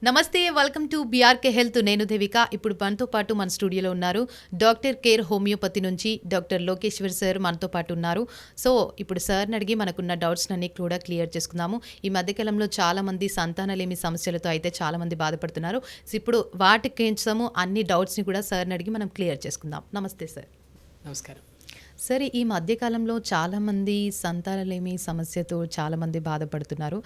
నమస్తే, welcome to BRK health. నేను దేవిక. ఇప్పుడు మనతో పాటు మన స్టూడియోలో ఉన్నారు డాక్టర్ కేర్ హోమియోపతి నుంచి డాక్టర్ లోకేశ్వర్ సార్ మనతో పాటు ఉన్నారు. సో ఇప్పుడు సార్ని అడిగి మనకున్న డౌట్స్ అన్ని కూడా క్లియర్ చేసుకుందాము. ఈ మధ్యకాలంలో చాలా మంది సంతానలేమి సమస్యలతో అయితే చాలా మంది బాధపడుతున్నారు. సో ఇప్పుడు వాటి కోసము అన్ని డౌట్స్ని కూడా సార్ని అడిగి మనం క్లియర్ చేసుకుందాం. నమస్తే సార్. నమస్కారం. సరే, ఈ మధ్యకాలంలో చాలామంది సంతానలేమి సమస్యతో చాలామంది బాధపడుతున్నారు.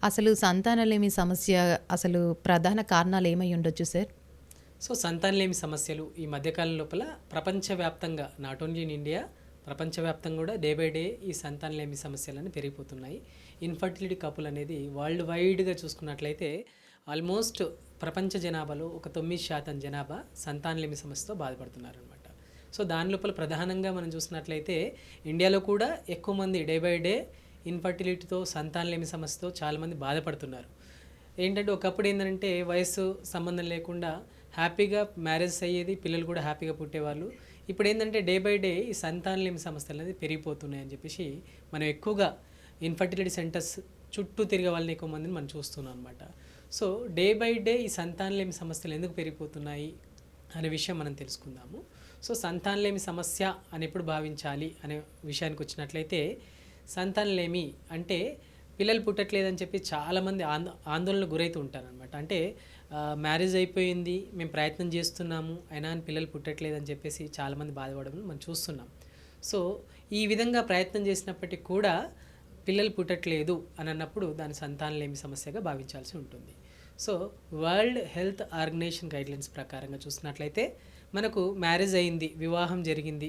అసలు సంతానలేమి సమస్య అసలు ప్రధాన కారణాలు ఏమై ఉండొచ్చు సార్? సో సంతానలేమి సమస్యలు ఈ మధ్యకాలం లోపల ప్రపంచవ్యాప్తంగా, నాట్ ఓన్లీ ఇన్ ఇండియా, ప్రపంచవ్యాప్తంగా కూడా డే బై డే ఈ సంతానలేమి సమస్యలను పెరిగిపోతున్నాయి. ఇన్ఫర్టిలిటీ కపుల్ అనేది వరల్డ్ వైడ్గా చూసుకున్నట్లయితే ఆల్మోస్ట్ ప్రపంచ జనాభాలో ఒక 9% జనాభా సంతానలేమి సమస్యతో బాధపడుతున్నారు అనమాట. సో దాని లోపల ప్రధానంగా మనం చూసినట్లయితే ఇండియాలో కూడా ఎక్కువ మంది డే బై డే ఇన్ఫర్టిలిటీతో, సంతానలేమి సమస్యతో చాలామంది బాధపడుతున్నారు. ఏంటంటే ఒకప్పుడు ఏంటంటే వయసు సంబంధం లేకుండా హ్యాపీగా మ్యారేజ్ అయ్యేది, పిల్లలు కూడా హ్యాపీగా పుట్టేవాళ్ళు. ఇప్పుడు ఏంటంటే డే బై డే ఈ సంతానలేమి సమస్యలు అనేది పెరిగిపోతున్నాయని చెప్పేసి మనం ఎక్కువగా ఇన్ఫర్టిలిటీ సెంటర్స్ చుట్టూ తిరిగే వాళ్ళని ఎక్కువ మందిని మనం చూస్తున్నాం అనమాట. సో డే బై డే ఈ సంతానలేమి సమస్యలు ఎందుకు పెరిగిపోతున్నాయి అనే విషయం మనం తెలుసుకుందాము. సో సంతానలేమి సమస్య అని ఎప్పుడు భావించాలి అనే విషయానికి వచ్చినట్లయితే, సంతానలేమి అంటే పిల్లలు పుట్టట్లేదని చెప్పి చాలామంది ఆందోళనకు గురవుతూ ఉంటారనమాట. అంటే మ్యారేజ్ అయిపోయింది, మేము ప్రయత్నం చేస్తున్నాము, అయినా పిల్లలు పుట్టట్లేదని చెప్పేసి చాలామంది బాధపడడం మనం చూస్తున్నాం. సో ఈ విధంగా ప్రయత్నం చేసినప్పటికీ కూడా పిల్లలు పుట్టట్లేదు అని అన్నప్పుడు దాని సంతానలేమి సమస్యగా భావించాల్సి ఉంటుంది. So World Health Organization guidelines ప్రకారంగా చూసినట్లయితే మనకు మ్యారేజ్ అయింది, వివాహం జరిగింది,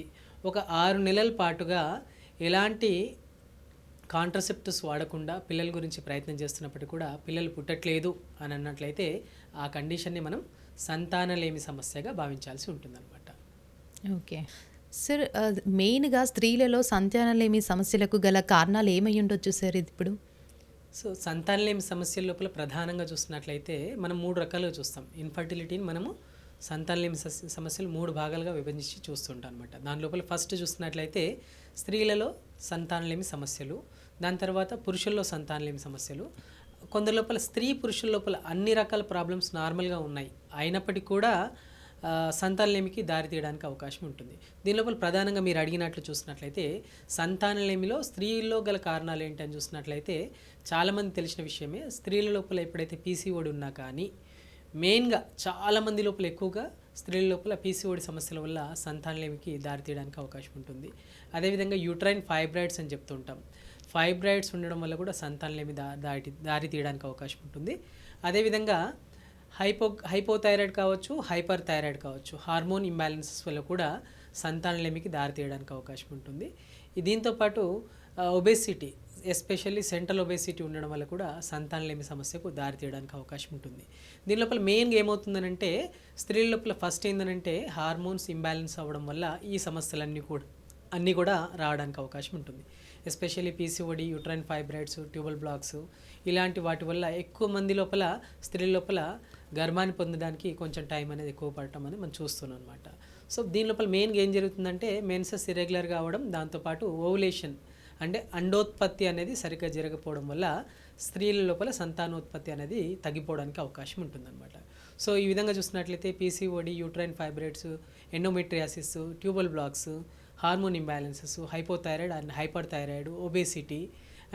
ఒక 6 నెలల పాటుగా ఎలాంటి కాంట్రసెప్టివ్స్ వాడకుండా పిల్లల గురించి ప్రయత్నం చేస్తున్నప్పటికీ కూడా పిల్లలు పుట్టట్లేదు అని అన్నట్లయితే ఆ కండిషన్ని మనం సంతానలేమి సమస్యగా భావించాల్సి ఉంటుందన్నమాట. ఓకే సార్, మెయిన్గా స్త్రీలలో సంతానలేమి సమస్యలకు గల కారణాలు ఏమై ఉండొచ్చు సార్ ఇప్పుడు? సో సంతానలేమి సమస్యల లోపల ప్రధానంగా చూసినట్లయితే మనం 3 రకాలుగా చూస్తాం. ఇన్ఫర్టిలిటీని మనము సంతానలేమి సమస్యలు 3 భాగాలుగా విభజించి చూస్తుంటాం అనమాట. దాని లోపల ఫస్ట్ చూసినట్లయితే స్త్రీలలో సంతానలేమి సమస్యలు, దాని తర్వాత పురుషుల్లో సంతానలేమి సమస్యలు. కొందరి లోపల స్త్రీ పురుషుల లోపల అన్ని రకాల ప్రాబ్లమ్స్ నార్మల్గా ఉన్నాయి, అయినప్పటికీ కూడా సంతానలేమికి దారితీయడానికి అవకాశం ఉంటుంది. దీని లోపల ప్రధానంగా మీరు అడిగినట్లు చూసినట్లయితే సంతానలేమిలో స్త్రీల్లో గల కారణాలు ఏంటని చూసినట్లయితే చాలామంది తెలిసిన విషయమే. స్త్రీల లోపల ఎప్పుడైతే పీసీఓడి ఉన్నా కానీ, మెయిన్గా చాలామంది లోపల ఎక్కువగా స్త్రీల లోపల పీసీఓడి సమస్యల వల్ల సంతానలేమికి దారితీయడానికి అవకాశం ఉంటుంది. అదేవిధంగా యూట్రైన్ ఫైబ్రాయిడ్స్ అని చెప్తుంటాం. ఫైబ్రాయిడ్స్ ఉండడం వల్ల కూడా సంతానలేమి దారి తీయడానికి అవకాశం ఉంటుంది. అదేవిధంగా హైపోథైరాయిడ్ కావచ్చు, హైపర్ థైరాయిడ్ కావచ్చు, హార్మోన్ ఇంబ్యాలెన్సెస్ వల్ల కూడా సంతానలేమికి దారితీయడానికి అవకాశం ఉంటుంది. దీంతోపాటు ఒబేసిటీ, ఎస్పెషల్లీ సెంట్రల్ ఒబేసిటీ ఉండడం వల్ల కూడా సంతానలేమి సమస్యకు దారితీయడానికి అవకాశం ఉంటుంది. దీని లోపల మెయిన్గా ఏమవుతుందనంటే స్త్రీల లోపల ఫస్ట్ ఏంటంటే హార్మోన్స్ ఇంబ్యాలెన్స్ అవ్వడం వల్ల ఈ సమస్యలన్నీ కూడా రావడానికి అవకాశం ఉంటుంది. Especially PCOD, uterine fibroids, tubal blocks ఇలాంటి వాటి వల్ల ఎక్కువ మంది లోపల స్త్రీల లోపల గర్భాన్ని పొందడానికి కొంచెం టైం అనేది ఎక్కువ పడటం అనేది మనం చూస్తున్నాం అనమాట. సో దీని లోపల మెయిన్గా ఏం జరుగుతుందంటే మెన్సెస్ ఇరెగ్యులర్గా అవ్వడం, దాంతోపాటు ఓవులేషన్ అంటే అండోత్పత్తి అనేది సరిగ్గా జరగకపోవడం వల్ల స్త్రీల లోపల సంతానోత్పత్తి అనేది తగ్గిపోవడానికి అవకాశం ఉంటుందన్నమాట. సో ఈ విధంగా చూసినట్లయితే PCOD, uterine fibroids, endometriosis, tubal blocks, hormone imbalances, hypothyroid and hyper thyroid, obesity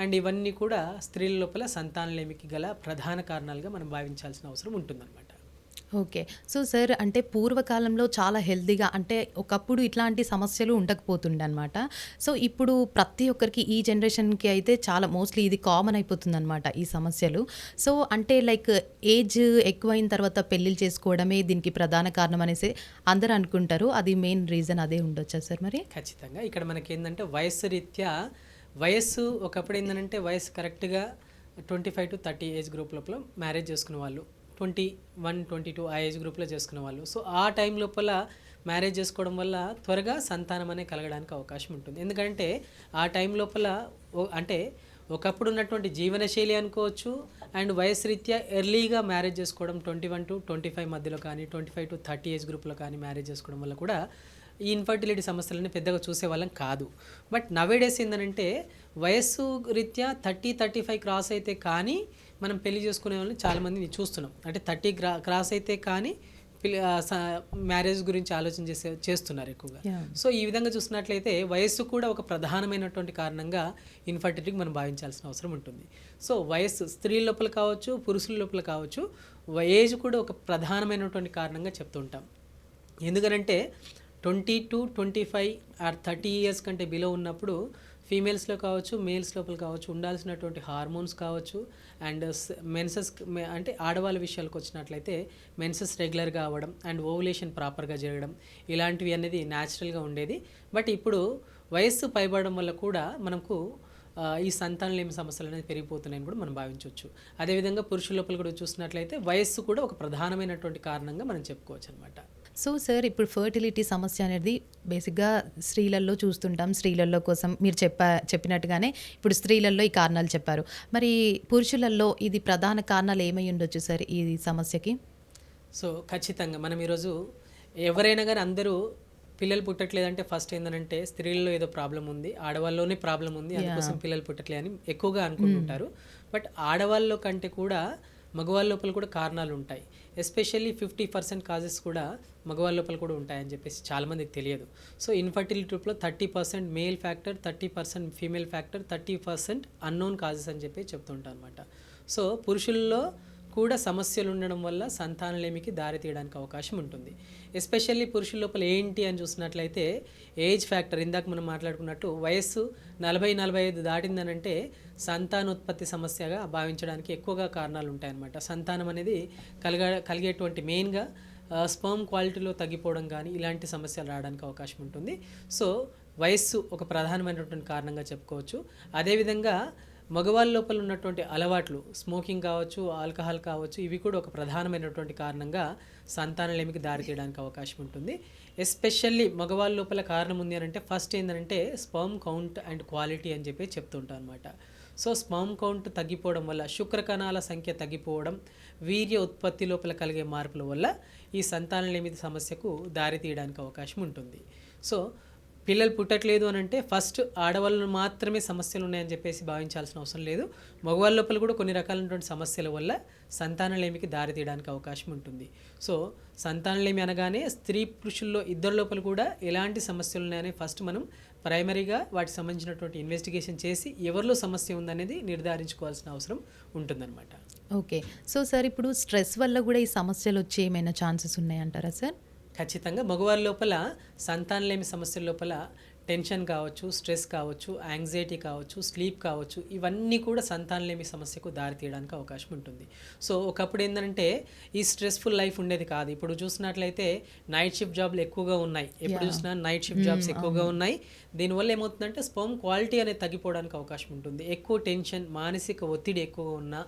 and ఇవన్నీ కూడా స్త్రీల లోపల సంతానలేమికి గల ప్రధాన కారణాలుగా మనం భావించాల్సిన అవసరం ఉంటుందన్నమాట. ఓకే. సో సార్, అంటే పూర్వకాలంలో చాలా హెల్తీగా, అంటే ఒకప్పుడు ఇట్లాంటి సమస్యలు ఉండకపోతుండే అనమాట. సో ఇప్పుడు ప్రతి ఒక్కరికి ఈ జనరేషన్కి అయితే చాలా మోస్ట్లీ ఇది కామన్ అయిపోతుందన్నమాట ఈ సమస్యలు. సో అంటే లైక్ ఏజ్ ఎక్కువైన తర్వాత పెళ్ళిళ్ళు చేసుకోవడమే దీనికి ప్రధాన కారణం అనేసి అందరూ అనుకుంటారు. అది మెయిన్ రీజన్ అదే ఉండొచ్చా సార్ మరి? ఖచ్చితంగా. ఇక్కడ మనకి ఏంటంటే వయస్సు రీత్యా ఒకప్పుడు ఏంటంటే వయసు కరెక్ట్గా 25 to 30 ఏజ్ గ్రూప్ లోపల మ్యారేజ్ చేసుకునే వాళ్ళు, 21, 22 ఆ ఏజ్ గ్రూప్లో చేసుకునే వాళ్ళు. సో ఆ టైం లోపల మ్యారేజ్ చేసుకోవడం వల్ల త్వరగా సంతానం అనేది కలగడానికి అవకాశం ఉంటుంది. ఎందుకంటే ఆ టైం లోపల అంటే ఒకప్పుడు ఉన్నటువంటి జీవనశైలి అనుకోవచ్చు అండ్ వయసు రీత్యా ఎర్లీగా మ్యారేజ్ చేసుకోవడం, 21 to 25 మధ్యలో కానీ, 25 to 30 ఏజ్ గ్రూప్లో కానీ మ్యారేజ్ చేసుకోవడం వల్ల కూడా ఈ ఇన్ఫర్టిలిటీ సమస్యలని పెద్దగా చూసేవాళ్ళం కాదు. బట్ నవేడేస్ ఏంటంటే వయస్సు రీత్యా 30-35 క్రాస్ అయితే కానీ మనం పెళ్లి చేసుకునే వాళ్ళని చాలామందిని చూస్తున్నాం. అంటే 30 క్రాస్ అయితే కానీ మ్యారేజ్ గురించి ఆలోచన చేస్తున్నారు ఎక్కువగా. యాహ్! సో ఈ విధంగా చూసినట్లయితే వయస్సు కూడా ఒక ప్రధానమైనటువంటి కారణంగా ఇన్ఫర్టిలిటీకి మనం భావించాల్సిన అవసరం ఉంటుంది. సో వయస్సు స్త్రీ లోపల కావచ్చు, పురుషుల లోపల కావచ్చు, ఏజ్ కూడా ఒక ప్రధానమైనటువంటి కారణంగా చెప్తుంటాం. ఎందుకనంటే 20 to 25 ఆర్ 30 ఇయర్స్ కంటే బిలో ఉన్నప్పుడు ఫీమేల్స్లో కావచ్చు, మేల్స్ లోపల కావచ్చు ఉండాల్సినటువంటి హార్మోన్స్ కావచ్చు, అండ్ మెన్సెస్ అంటే ఆడవాళ్ళ విషయాలకు వచ్చినట్లయితే మెన్సెస్ రెగ్యులర్గా అవ్వడం అండ్ ఓవులేషన్ ప్రాపర్గా జరగడం ఇలాంటివి అనేది న్యాచురల్గా ఉండేది. బట్ ఇప్పుడు వయస్సు పైబడడం వల్ల కూడా మనకు ఈ సంతానలేమి సమస్యలు అనేది పెరిగిపోతున్నాయని కూడా మనం భావించవచ్చు. అదేవిధంగా పురుషుల లోపల కూడా చూసినట్లయితే వయస్సు కూడా ఒక ప్రధానమైనటువంటి కారణంగా మనం చెప్పుకోవచ్చు అనమాట. సో సార్ ఇప్పుడు ఫర్టిలిటీ సమస్య అనేది బేసిక్గా స్త్రీలలో చూస్తుంటాం. స్త్రీలలో కోసం మీరు చెప్పినట్టుగానే ఇప్పుడు స్త్రీలలో ఈ కారణాలు చెప్పారు. మరి పురుషులలో ఇది ప్రధాన కారణాలు ఏమై ఉండొచ్చు సార్ ఈ సమస్యకి? సో ఖచ్చితంగా మనం ఈరోజు ఎవరైనా కానీ అందరూ పిల్లలు పుట్టట్లేదంటే ఫస్ట్ ఏంటంటే స్త్రీలలో ఏదో ప్రాబ్లం ఉంది, ఆడవాళ్ళలోనే ప్రాబ్లం ఉంది, అందుకోసం పిల్లలు పుట్టట్లే అని ఎక్కువగా అనుకుంటుంటారు. బట్ ఆడవాళ్ళలో కంటే కూడా మగవాళ్ళ లోపల కూడా కారణాలు ఉంటాయి. ఎస్పెషల్లీ 50% కాజెస్ కూడా మగవాళ్ళ లోపల కూడా ఉంటాయని చెప్పేసి చాలామందికి తెలియదు. సో ఇన్ఫర్టిలిటీలో 30% male factor, 30% female factor, 30% unknown causes అని చెప్పి చెప్తుంటాను అనమాట. సో పురుషుల్లో కూడా సమస్యలు ఉండడం వల్ల సంతానలేమికి దారి తీయడానికి అవకాశం ఉంటుంది. ఎస్పెషల్లీ పురుషుల లోపల ఏంటి అని చూసినట్లయితే ఏజ్ ఫ్యాక్టర్, ఇందాక మనం మాట్లాడుకున్నట్టు వయస్సు 40-45 దాటిందనంటే సంతానోత్పత్తి సమస్యగా భావించడానికి ఎక్కువగా కారణాలు ఉంటాయన్నమాట. సంతానం అనేది కలిగేటువంటి మెయిన్గా స్పర్మ్ క్వాలిటీలో తగ్గిపోవడం కానీ ఇలాంటి సమస్యలు రావడానికి అవకాశం ఉంటుంది. సో వయస్సు ఒక ప్రధానమైనటువంటి కారణంగా చెప్పుకోవచ్చు. అదేవిధంగా మగవాళ్ళ లోపల ఉన్నటువంటి అలవాట్లు, స్మోకింగ్ కావచ్చు, ఆల్కహాల్ కావచ్చు, ఇవి కూడా ఒక ప్రధానమైనటువంటి కారణంగా సంతానలేమికి దారి తీయడానికి అవకాశం ఉంటుంది. ఎస్పెషల్లీ మగవాళ్ళ లోపల కారణం ఉంది అని అంటే ఫస్ట్ ఏంటంటే స్పర్మ్ కౌంట్ అండ్ క్వాలిటీ అని చెప్పి చెప్తుంటాం అనమాట. సో స్పర్మ్ కౌంట్ తగ్గిపోవడం వల్ల, శుక్రకణాల సంఖ్య తగ్గిపోవడం, వీర్య ఉత్పత్తి లోపల కలిగే మార్పుల వల్ల ఈ సంతానలేమి సమస్యకు దారి తీయడానికి అవకాశం ఉంటుంది. సో పిల్లలు పుట్టట్లేదు అని అంటే ఫస్ట్ ఆడవాళ్ళు మాత్రమే సమస్యలు ఉన్నాయని చెప్పేసి భావించాల్సిన అవసరం లేదు. మగవాళ్ళ లోపల కూడా కొన్ని రకాలైనటువంటి సమస్యల వల్ల సంతానలేమికి దారి తీయడానికి అవకాశం ఉంటుంది. సో సంతానలేమి అనగానే స్త్రీ పురుషుల్లో ఇద్దరి లోపల కూడా ఎలాంటి సమస్యలు ఉన్నాయని ఫస్ట్ మనం ప్రైమరీగా వాటికి సంబంధించినటువంటి ఇన్వెస్టిగేషన్ చేసి ఎవరిలో సమస్య ఉందనేది నిర్ధారించుకోవాల్సిన అవసరం ఉంటుందన్నమాట. ఓకే. సో సార్ ఇప్పుడు స్ట్రెస్ వల్ల కూడా ఈ సమస్యలు వచ్చే ఏమైనా ఛాన్సెస్ ఉన్నాయంటారా సార్? ఖచ్చితంగా మగవారి లోపల సంతానలేమి సమస్యల లోపల టెన్షన్ కావచ్చు, స్ట్రెస్ కావచ్చు, యాంగ్జైటీ కావచ్చు, స్లీప్ కావచ్చు, ఇవన్నీ కూడా సంతానలేమి సమస్యకు దారి తీయడానికి అవకాశం ఉంటుంది. సో ఒకప్పుడు ఏంటంటే ఈ స్ట్రెస్ఫుల్ లైఫ్ ఉండేది కాదు. ఇప్పుడు చూసినట్లయితే నైట్ షిఫ్ట్ జాబ్లు ఎక్కువగా ఉన్నాయి. ఎప్పుడు చూసినా నైట్ షిఫ్ట్ జాబ్స్ ఎక్కువగా ఉన్నాయి. దీనివల్ల ఏమవుతుందంటే స్పర్మ్ క్వాలిటీ అనేది తగ్గిపోవడానికి అవకాశం ఉంటుంది. ఎక్కువ టెన్షన్, మానసిక ఒత్తిడి ఎక్కువగా ఉన్నా,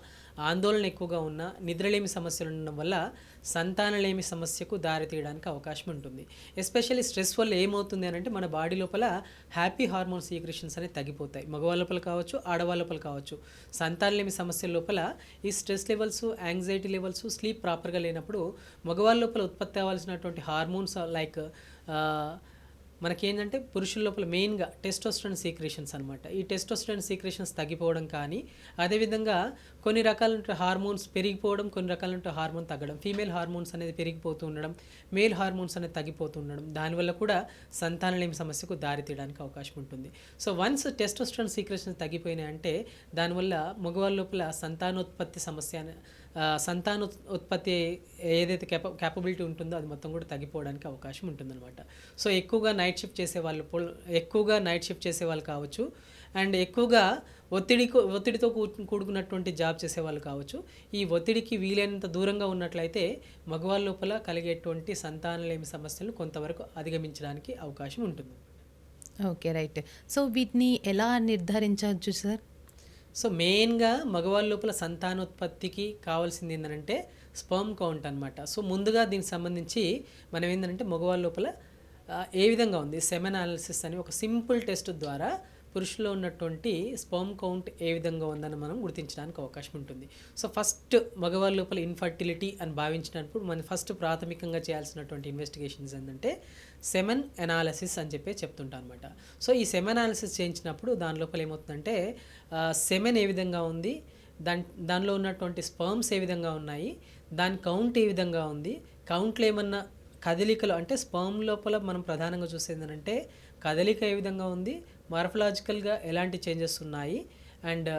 ఆందోళన ఎక్కువగా ఉన్నా, నిద్రలేమి సమస్యలు ఉండడం వల్ల సంతానలేమి సమస్యకు దారి తీయడానికి అవకాశం ఉంటుంది. ఎస్పెషల్లీ స్ట్రెస్ వల్ల ఏమవుతుంది అని అంటే మన బాడీ లోపల హ్యాపీ హార్మోన్ సీక్రెషన్స్ అనేవి తగ్గిపోతాయి. మగవాళ్ళ లోపల కావచ్చు, ఆడవాళ్ళ లోపల కావచ్చు. సంతానలేమి సమస్యల లోపల ఈ stress levels, anxiety levels, sleep ప్రాపర్గా లేనప్పుడు మగవాళ్ళ లోపల ఉత్పత్తి అవ్వాల్సినటువంటి హార్మోన్స్ లైక్ మనకేంటంటే పురుషుల లోపల మెయిన్గా టెస్టోస్టెరాన్ సీక్రెషన్స్ అనమాట. ఈ టెస్టోస్టెరాన్ సీక్రెషన్స్ తగ్గిపోవడం కానీ, అదేవిధంగా కొన్ని రకాల హార్మోన్స్ పెరిగిపోవడం, కొన్ని రకాల హార్మోన్ తగ్గడం, ఫీమేల్ హార్మోన్స్ అనేది పెరిగిపోతూ ఉండడం, మేల్ హార్మోన్స్ అనేది తగ్గిపోతూ ఉండడం, దానివల్ల కూడా సంతానలేమి సమస్యకు దారి తీయడానికి అవకాశం ఉంటుంది. సో వన్స్ టెస్టోస్టెరాన్ సీక్రెషన్స్ తగ్గిపోయినాయి అంటే దానివల్ల మగవాళ్ళ లోపల సంతానోత్పత్తి సమస్య, సంతానోత్పత్తి ఏదైతే క్యాపబిలిటీ ఉంటుందో అది మొత్తం కూడా తగ్గిపోవడానికి అవకాశం ఉంటుందన్నమాట. సో ఎక్కువగా నైట్ షిఫ్ట్ చేసే వాళ్ళు కావచ్చు, అండ్ ఎక్కువగా ఒత్తిడితో కూడుకున్నటువంటి జాబ్ చేసేవాళ్ళు కావచ్చు. ఈ ఒత్తిడికి వీలైనంత దూరంగా ఉన్నట్లయితే మగవాళ్ళ లోపల కలిగేటువంటి సంతానలేమి సమస్యలు కొంతవరకు అధిగమించడానికి అవకాశం ఉంటుంది. Okay, right. సో వీటిని ఎలా నిర్ధారించవచ్చు సార్? సో మెయిన్గా మగవాళ్ళ లోపల సంతానోత్పత్తికి కావాల్సింది ఏంటంటే స్పర్మ్ కౌంట్ అనమాట. సో ముందుగా దీనికి సంబంధించి మనం ఏంటంటే మగవాళ్ళ లోపల ఏ విధంగా ఉంది సెమెన్ అనాలిసిస్ అని ఒక సింపుల్ టెస్ట్ ద్వారా పురుషుల్లో ఉన్నటువంటి స్పర్మ్ కౌంట్ ఏ విధంగా ఉందని మనం గుర్తించడానికి అవకాశం ఉంటుంది. సో ఫస్ట్ మగవాళ్ళ లోపల ఇన్ఫర్టిలిటీ అని భావించినప్పుడు మనం ఫస్ట్ ప్రాథమికంగా చేయాల్సినటువంటి ఇన్వెస్టిగేషన్స్ ఏంటంటే సెమెన్ అనాలిసిస్ అని చెప్పి చెప్తుంటాం అనమాట. సో ఈ సెమెన్ అనాలిసిస్ చేయించినప్పుడు దాని లోపల ఏమవుతుందంటే సెమెన్ ఏ విధంగా ఉంది, దానిలో ఉన్నటువంటి స్పర్మ్స్ ఏ విధంగా ఉన్నాయి, దాని కౌంట్ ఏ విధంగా ఉంది, కౌంట్లో ఏమన్నా కదలికలు అంటే స్పర్మ్ లోపల మనం ప్రధానంగా చూసేది ఏంటంటే కదలిక ఏ విధంగా ఉంది, మార్ఫలాజికల్గా ఎలాంటి చేంజెస్ ఉన్నాయి, అండ్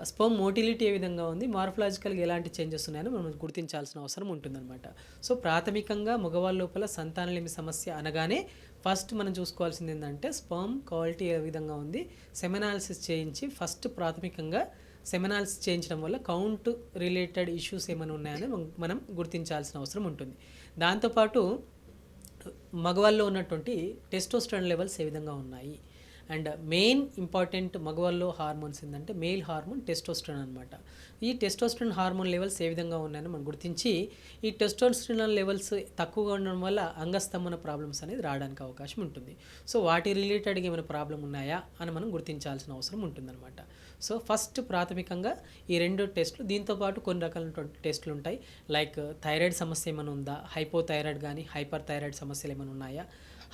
స్పర్మ్ మోటిలిటీ ఏ విధంగా ఉంది, మార్ఫలాజికల్గా ఎలాంటి చేంజెస్ ఉన్నాయని మనం గుర్తించాల్సిన అవసరం ఉంటుందన్నమాట. సో ప్రాథమికంగా మగవాళ్ళ లోపల సంతానలేమి సమస్య అనగానే ఫస్ట్ మనం చూసుకోవాల్సింది ఏంటంటే స్పర్మ్ క్వాలిటీ ఏ విధంగా ఉంది, సెమెనాలిసిస్ చేయించి ఫస్ట్ ప్రాథమికంగా సెమెనాలిసిస్ చేయించడం వల్ల కౌంట్ రిలేటెడ్ ఇష్యూస్ ఏమైనా ఉన్నాయని మనం గుర్తించాల్సిన అవసరం ఉంటుంది. దాంతోపాటు మగవాళ్ళలో ఉన్నటువంటి టెస్టోస్టెరాన్ లెవెల్స్ ఏ విధంగా ఉన్నాయి, అండ్ మెయిన్ ఇంపార్టెంట్ మగవాళ్ళలో హార్మోన్స్ ఏంటంటే మెయిల్ హార్మోన్ టెస్టోస్టెరాన్ అనమాట. ఈ టెస్టోస్టెరాన్ హార్మోన్ లెవెల్స్ ఏ విధంగా ఉన్నాయని మనం గుర్తించి ఈ టెస్టోస్టెరాన్ లెవెల్స్ తక్కువగా ఉండడం వల్ల అంగస్తంభన ప్రాబ్లమ్స్ అనేది రావడానికి అవకాశం ఉంటుంది. సో వాటి రిలేటెడ్గా ఏమైనా ప్రాబ్లం ఉన్నాయా అని మనం గుర్తించాల్సిన అవసరం ఉంటుందన్నమాట. సో ఫస్ట్ ప్రాథమికంగా ఈ రెండు టెస్టులు, దీంతోపాటు కొన్ని రకాలైనటువంటి టెస్టులు ఉంటాయి. లైక్ థైరాయిడ్ సమస్య ఏమైనా ఉందా, హైపోథైరాయిడ్ కానీ హైపర్ థైరాయిడ్ సమస్యలు ఏమైనా ఉన్నాయా,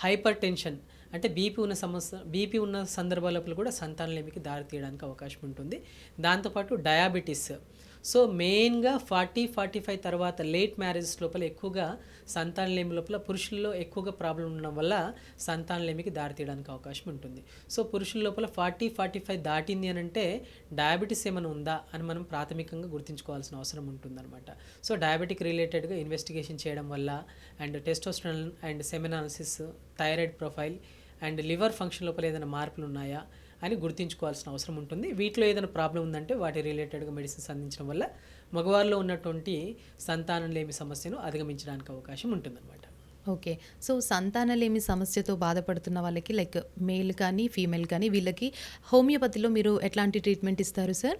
హైపర్ టెన్షన్ అంటే బీపీ ఉన్న సందర్భాలలో కూడా సంతానలేమికి దారితీయడానికి అవకాశం ఉంటుంది. దాంతోపాటు డయాబెటీస్. సో మెయిన్గా 40-45 తర్వాత లేట్ మ్యారేజెస్ లోపల ఎక్కువగా సంతానలేమి లోపల పురుషుల్లో ఎక్కువగా ప్రాబ్లం ఉండడం వల్ల సంతానలేమికి దారితీయడానికి అవకాశం ఉంటుంది. సో పురుషుల లోపల 40-45 దాటింది అని అంటే డయాబెటీస్ ఏమైనా ఉందా అని మనం ప్రాథమికంగా గుర్తించుకోవాల్సిన అవసరం ఉంటుందన్నమాట. సో డయాబెటిక్ రిలేటెడ్గా ఇన్వెస్టిగేషన్ చేయడం వల్ల and testosterone and semen analysis, thyroid profile and liver function లోపల ఏదైనా మార్పులు ఉన్నాయా అని గుర్తించుకోవాల్సిన అవసరం ఉంటుంది. వీటిలో ఏదైనా ప్రాబ్లం ఉందంటే వాటి రిలేటెడ్గా మెడిసిన్స్ అందించడం వల్ల మగవారిలో ఉన్నటువంటి సంతానం లేమి సమస్యను అధిగమించడానికి అవకాశం ఉంటుందన్నమాట. ఓకే. సో సంతానలేమి సమస్యతో బాధపడుతున్న వాళ్ళకి లైక్ మేల్ కానీ ఫీమేల్ కానీ వీళ్ళకి హోమియోపతిలో మీరు ఎట్లాంటి ట్రీట్మెంట్ ఇస్తారు సార్?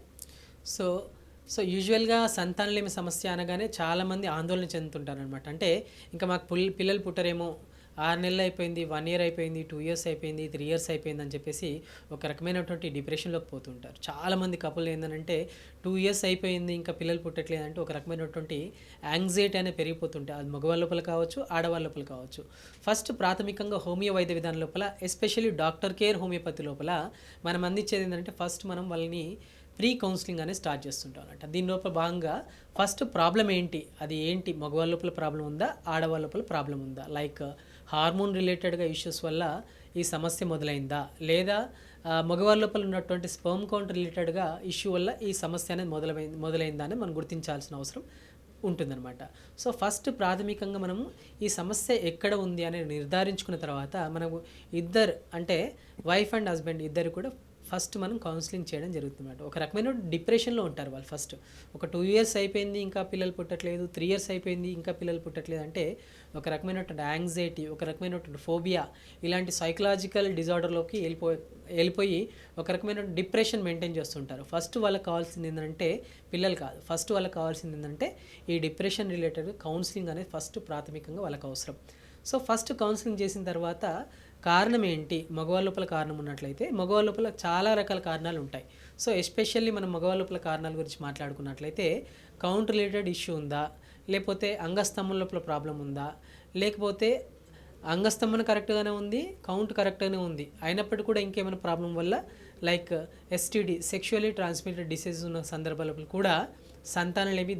సో యూజువల్గా సంతానలేమి సమస్య అనగానే చాలామంది ఆందోళన చెందుతుంటారనమాట. అంటే ఇంకా మాకు పిల్లలు పుట్టరేమో, 6 నెలలు అయిపోయింది, 1 year అయిపోయింది, 2 years అయిపోయింది, 3 years అయిపోయింది అని చెప్పేసి ఒక రకమైనటువంటి డిప్రెషన్లోకి పోతుంటారు. చాలామంది కపుల్ ఏంటంటే 2 years అయిపోయింది ఇంకా పిల్లలు పుట్టట్లేదంటే ఒక రకమైనటువంటి యాంగ్జైటీ అనేది పెరిగిపోతుంటాయి. అది మగవాళ్ళ లోపల కావచ్చు, ఆడవాళ్ళ లోపల కావచ్చు. ఫస్ట్ ప్రాథమికంగా హోమియో వైద్య విధానం లోపల ఎస్పెషల్లీ డాక్టర్ కేర్ హోమియోపతి లోపల మనం అందించేది ఏంటంటే ఫస్ట్ మనం వాళ్ళని ప్రీ కౌన్సిలింగ్ అనేది స్టార్ట్ చేస్తుంటాం అనమాట. దీని లోపల భాగంగా ఫస్ట్ ప్రాబ్లం ఏంటి, అది ఏంటి, మగవాళ్ళ లోపల ప్రాబ్లం ఉందా, ఆడవాళ్ళ లోపల ప్రాబ్లం ఉందా, లైక్ హార్మోన్ రిలేటెడ్గా ఇష్యూస్ వల్ల ఈ సమస్య మొదలైందా, లేదా మగవాళ్ళ లోపల ఉన్నటువంటి స్పర్మ్ కౌంట్ రిలేటెడ్గా ఇష్యూ వల్ల ఈ సమస్య అనేది మొదలైందా అని మనం గుర్తించాల్సిన అవసరం ఉంటుందన్నమాట. సో ఫస్ట్ ప్రాథమికంగా మనము ఈ సమస్య ఎక్కడ ఉంది అనేది నిర్ధారించుకున్న తర్వాత మనము ఇద్దరు అంటే వైఫ్ అండ్ హస్బెండ్ ఇద్దరు కూడా ఫస్ట్ మనం కౌన్సిలింగ్ చేయడం జరుగుతుందన్నమాట. ఒక రకమైన డిప్రెషన్లో ఉంటారు వాళ్ళు. ఫస్ట్ ఒక 2 years అయిపోయింది ఇంకా పిల్లలు పుట్టట్లేదు, 3 years అయిపోయింది ఇంకా పిల్లలు పుట్టట్లేదు అంటే ఒక రకమైనటువంటి యాంగ్జైటీ, ఒక రకమైనటువంటి ఫోబియా, ఇలాంటి సైకలాజికల్ డిజార్డర్లోకి వెళ్ళిపోయి ఒక రకమైన డిప్రెషన్ మెయింటైన్ చేస్తుంటారు. ఫస్ట్ వాళ్ళకి కావాల్సింది ఏంటంటే పిల్లలు కాదు, ఫస్ట్ వాళ్ళకి కావాల్సింది ఏంటంటే ఈ డిప్రెషన్ రిలేటెడ్ కౌన్సిలింగ్ అనేది ఫస్ట్ ప్రాథమికంగా వాళ్ళకి అవసరం. సో ఫస్ట్ కౌన్సిలింగ్ చేసిన తర్వాత కారణం ఏంటి, మగవాళ్ళ లోపల కారణం ఉన్నట్లయితే మగవాళ్ళ లోపల చాలా రకాల కారణాలు ఉంటాయి. సో ఎస్పెషల్లీ మనం మగవాళ్ళ లోపల కారణాల గురించి మాట్లాడుకున్నట్లయితే కౌంట్ రిలేటెడ్ ఇష్యూ ఉందా, లేకపోతే అంగస్తంభం లోపల ప్రాబ్లం ఉందా, లేకపోతే అంగస్తంభన కరెక్ట్గానే ఉంది, కౌంట్ కరెక్ట్గానే ఉంది, అయినప్పటికీ కూడా ఇంకేమైనా ప్రాబ్లం వల్ల like STD sexually transmitted disease ఉన్న సందర్భాలలో కూడా సంతానలేమి